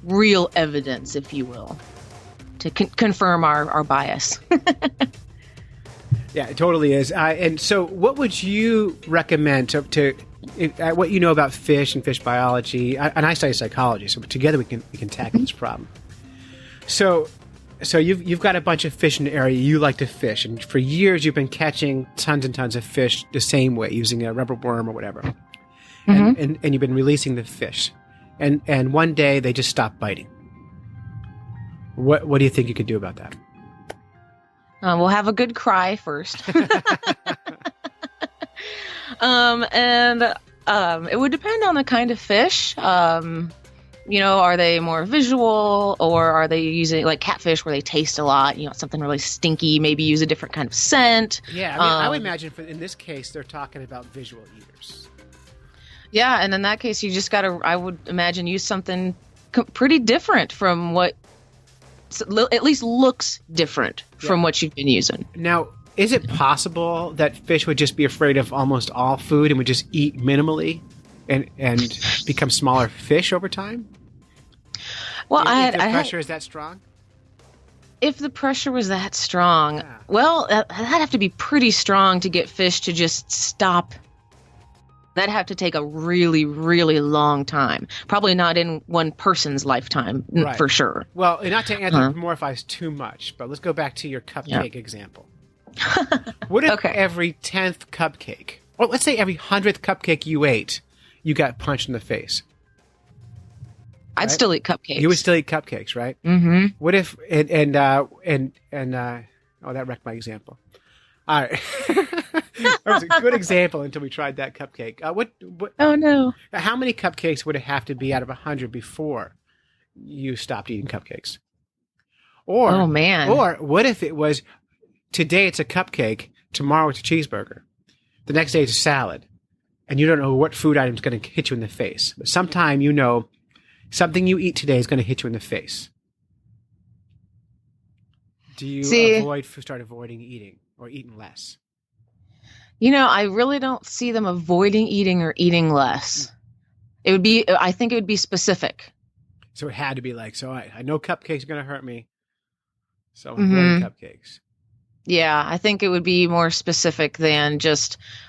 real evidence, if you will, to confirm our bias. Yeah, it totally is. And so, what would you recommend to what you know about fish and fish biology? And I study psychology, so together we can tackle this problem. So you've got a bunch of fish in the area you like to fish, and for years you've been catching tons and tons of fish the same way, using a rubber worm or whatever, and you've been releasing the fish, and one day they just stop biting. What do you think you could do about that? We'll have a good cry first. It would depend on the kind of fish. Are they more visual, or are they using, like catfish where they taste a lot, something really stinky, maybe use a different kind of scent? Yeah, I would imagine in this case they're talking about visual eaters. Yeah, and in that case you just got to, I would imagine, use something pretty different from what at least looks different from what you've been using. Now, is it possible that fish would just be afraid of almost all food and would just eat minimally and become smaller fish over time? Well, if the pressure is that strong? If the pressure was that strong, well, that'd have to be pretty strong to get fish to just stop. That'd have to take a really, really long time. Probably not in one person's lifetime, for sure. Well, not to anthropomorphize too much, but let's go back to your cupcake example. What if every 10th cupcake, or let's say every 100th cupcake you ate, you got punched in the face? I'd still eat cupcakes. You would still eat cupcakes, right? Mm-hmm. What if that wrecked my example. All right. That was a good example until we tried that cupcake. What? Oh no! How many cupcakes would it have to be out of 100 before you stopped eating cupcakes? Or oh man! Or what if it was today it's a cupcake, tomorrow it's a cheeseburger, the next day it's a salad, and you don't know what food item is going to hit you in the face, but sometime you know something you eat today is going to hit you in the face. Do you start avoiding eating or eating less? I really don't see them avoiding eating or eating less. I think it would be specific. So it had to be like, I know cupcakes are going to hurt me, so I'm avoiding cupcakes. Yeah, I think it would be more specific than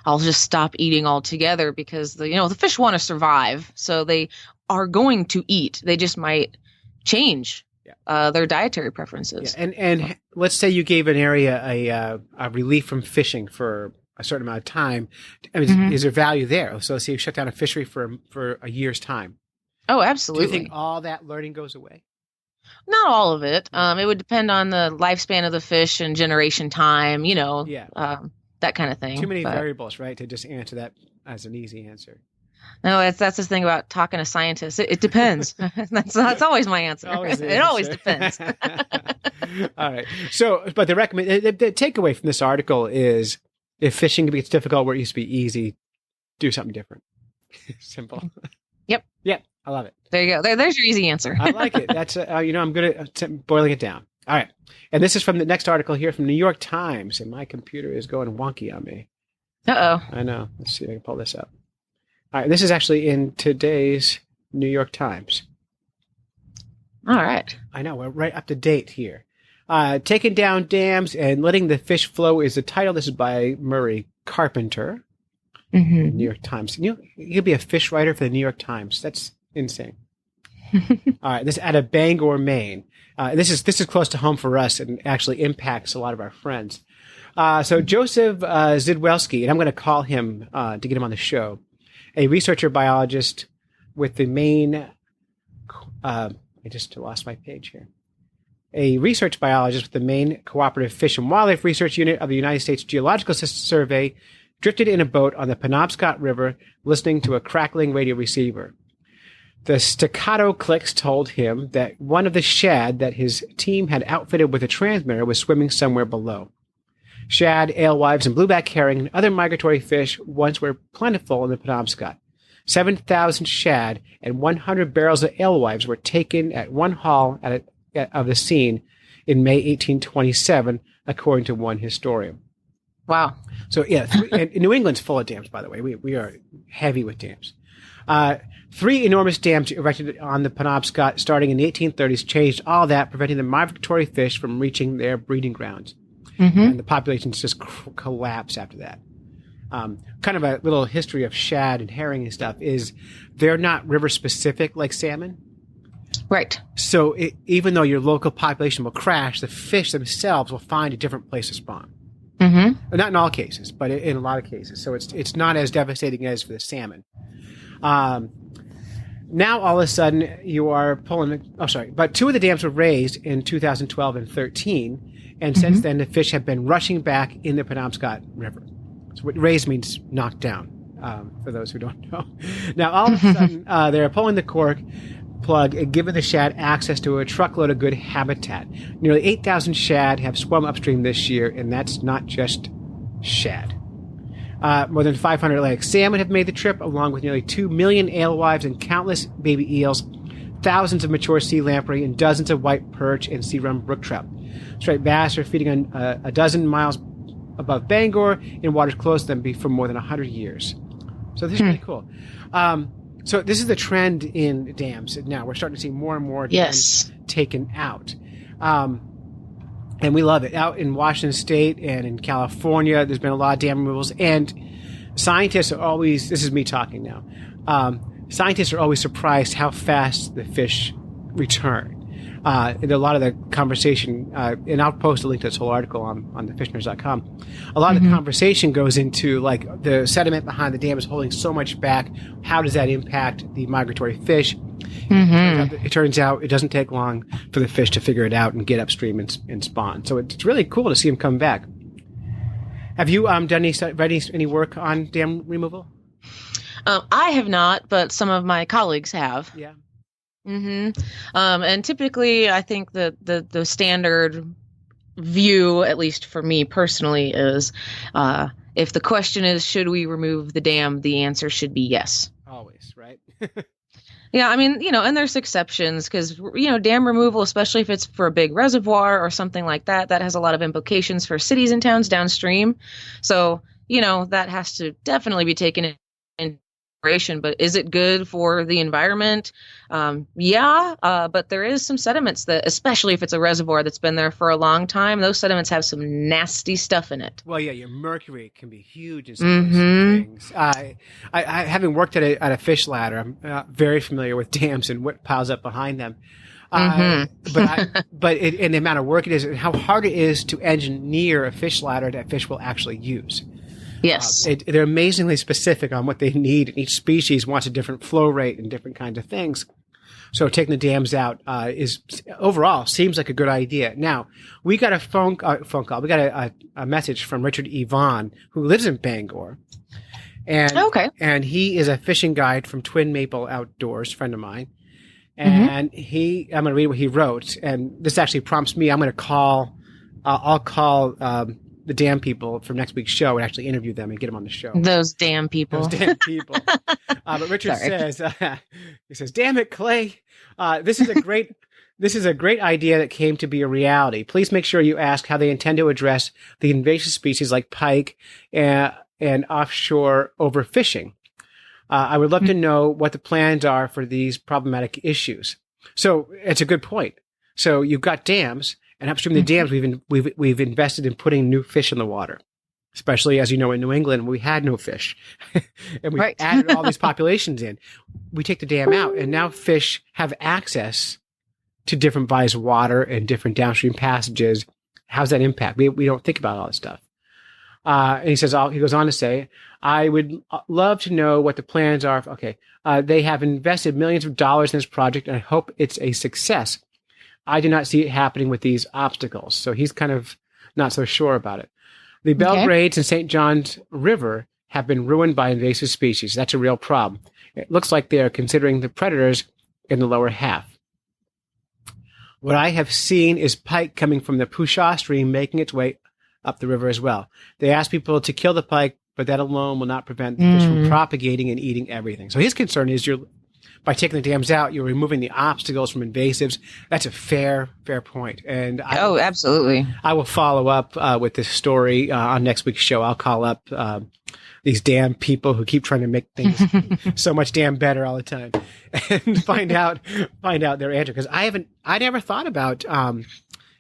I'll just stop eating altogether, because the fish want to survive, so they are going to eat. They just might change their dietary preferences. Yeah. And let's say you gave an area a relief from fishing for a certain amount of time. I mean, is there value there? So let's say you shut down a fishery for a year's time. Oh, absolutely. Do you think all that learning goes away? Not all of it. It would depend on the lifespan of the fish and generation time, that kind of thing. Too many variables, right, to just answer that as an easy answer. No, that's the thing about talking to scientists. It depends. That's always my answer. It always depends. All right. So, but the takeaway from this article is, if fishing gets difficult where it used to be easy, do something different. Simple. Yep. Yep. I love it. There you go. There's your easy answer. I like it. That's I'm good at boiling it down. All right. And this is from the next article here from New York Times, and my computer is going wonky on me. Uh-oh. I know. Let's see if I can pull this up. All right. This is actually in today's New York Times. All right. I know. We're right up to date here. Taking down dams and letting the fish flow is the title. This is by Murray Carpenter. Mm-hmm. New York Times. You could be a fish writer for the New York Times. That's insane. All right. This is out of Bangor, Maine. This is close to home for us and actually impacts a lot of our friends. So Joseph Zidwelski, and I'm going to call him to get him on the show. a researcher biologist with the Maine. I just lost my page here. A research biologist with the Maine Cooperative Fish and Wildlife Research Unit of the United States Geological Survey drifted in a boat on the Penobscot River listening to a crackling radio receiver. The staccato clicks told him that one of the shad that his team had outfitted with a transmitter was swimming somewhere below. Shad, alewives, and blueback herring and other migratory fish once were plentiful in the Penobscot. 7,000 shad and 100 barrels of alewives were taken at one haul of the scene in May 1827, according to one historian. Wow. So, yeah, and New England's full of dams, by the way. We are heavy with dams. 3 enormous dams erected on the Penobscot starting in the 1830s changed all that, preventing the migratory fish from reaching their breeding grounds. Mm-hmm. And the populations just collapsed after that. Kind of a little history of shad and herring and stuff is they're not river specific like salmon. Right. So even though your local population will crash, the fish themselves will find a different place to spawn. Mm-hmm. Not in all cases, but in a lot of cases. So it's not as devastating as for the salmon. Now all of a sudden you are pulling. But 2 of the dams were raised in 2012 and 13, and since then the fish have been rushing back in the Penobscot River. So what raised means knocked down. For those who don't know. Now all of a sudden they're pulling the cork plug and giving the shad access to a truckload of good habitat. Nearly 8,000 shad have swum upstream this year, and that's not just shad. More than 500 Atlantic salmon have made the trip, along with nearly 2 million alewives and countless baby eels, thousands of mature sea lamprey, and dozens of white perch and sea-run brook trout. Striped bass are feeding on a dozen miles above Bangor in waters close to them for more than 100 years. So this is really cool. So this is the trend in dams. Now we're starting to see more and more dams taken out. And we love it. Out in Washington State and in California, there's been a lot of dam removals. And scientists are always, this is me talking now, scientists are always surprised how fast the fish return. And a lot of the conversation, and I'll post a link to this whole article on thefishnerds.com. A lot of the conversation goes into like the sediment behind the dam is holding so much back. How does that impact the migratory fish? It turns out it doesn't take long for the fish to figure it out and get upstream and spawn. So it's really cool to see them come back. Have you done any work on dam removal? I have not, but some of my colleagues have. Yeah. Mm-hmm. And typically, I think that the standard view, at least for me personally, is if the question is, should we remove the dam, the answer should be yes. Always, right? Yeah, I mean, and there's exceptions because, dam removal, especially if it's for a big reservoir or something like that, that has a lot of implications for cities and towns downstream. So, that has to definitely be taken in consideration. But is it good for the environment? But there is some sediments that, especially if it's a reservoir that's been there for a long time, those sediments have some nasty stuff in it. Well, yeah, your mercury can be huge in some of those things. I having worked at a fish ladder, I'm very familiar with dams and what piles up behind them. And the amount of work it is and how hard it is to engineer a fish ladder that fish will actually use. Yes. They're amazingly specific on what they need. And each species wants a different flow rate and different kinds of things. So taking the dams out is overall seems like a good idea. Now, we got a phone call. We got a message from Richard Yvonne, who lives in Bangor. And he is a fishing guide from Twin Maple Outdoors, friend of mine. And I'm going to read what he wrote. And this actually prompts me. I'm going to call, I'll call the dam people from next week's show and actually interview them and get them on the show. Those damn people. But Richard says, he says, "Damn it, Clay. This is a great idea that came to be a reality. Please make sure you ask how they intend to address the invasive species like pike and offshore overfishing. I would love to know what the plans are for these problematic issues." So it's a good point. So you've got dams, and upstream the dams, we've invested in putting new fish in the water, especially as you know in New England we had no fish, and we added all these populations in. We take the dam out, and now fish have access to different bodies of water and different downstream passages. How's that impact? We don't think about all this stuff. And he says, he goes on to say, I would love to know what the plans are. They have invested millions of dollars in this project, and I hope it's a success. I do not see it happening with these obstacles. So he's kind of not so sure about it. The Belgrades and St. John's River have been ruined by invasive species. That's a real problem. It looks like they are considering the predators in the lower half. What I have seen is pike coming from the Pushaw Stream, making its way up the river as well. They ask people to kill the pike, but that alone will not prevent the fish from propagating and eating everything. So his concern is by taking the dams out, you're removing the obstacles from invasives. That's a fair point. And absolutely. I will follow up with this story on next week's show. I'll call up these damn people who keep trying to make things so much damn better all the time, and find out their answer. Because I never thought about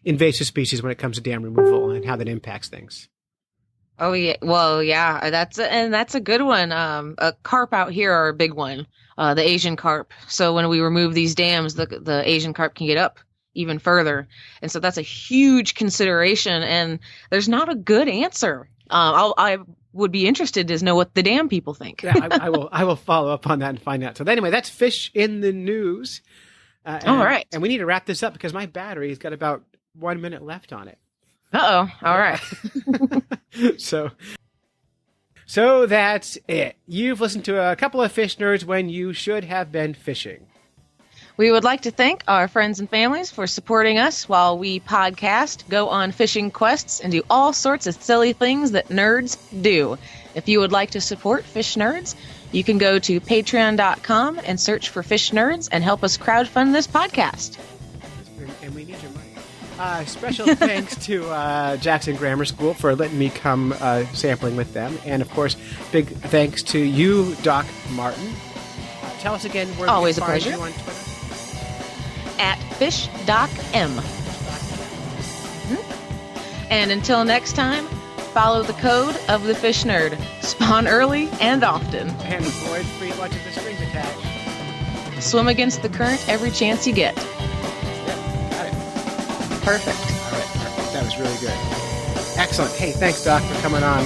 invasive species when it comes to dam removal and how that impacts things. Oh yeah, well yeah, that's a good one. A carp out here are a big one, the Asian carp. So when we remove these dams, the Asian carp can get up even further, and so that's a huge consideration. And there's not a good answer. I would be interested to know what the dam people think. Yeah, I will follow up on that and find out. So anyway, that's Fish in the News. All right, and we need to wrap this up because my battery's got about 1 minute left on it. All right. So that's it. You've listened to a couple of fish nerds when you should have been fishing. We would like to thank our friends and families for supporting us while we podcast, go on fishing quests, and do all sorts of silly things that nerds do. If you would like to support Fish Nerds, you can go to patreon.com and search for Fish Nerds and help us crowdfund this podcast. And we need your money. Special thanks to Jackson Grammar School for letting me come sampling with them. And, of course, big thanks to you, Doc Martin. Tell us again where always we a can pleasure. find you on Twitter. At FishDocM. And until next time, follow the code of the Fish Nerd. Spawn early and often. And avoid free lunch with the strings attached. Swim against the current every chance you get. Perfect. All right, perfect. That was really good. Excellent. Hey, thanks, Doc, for coming on.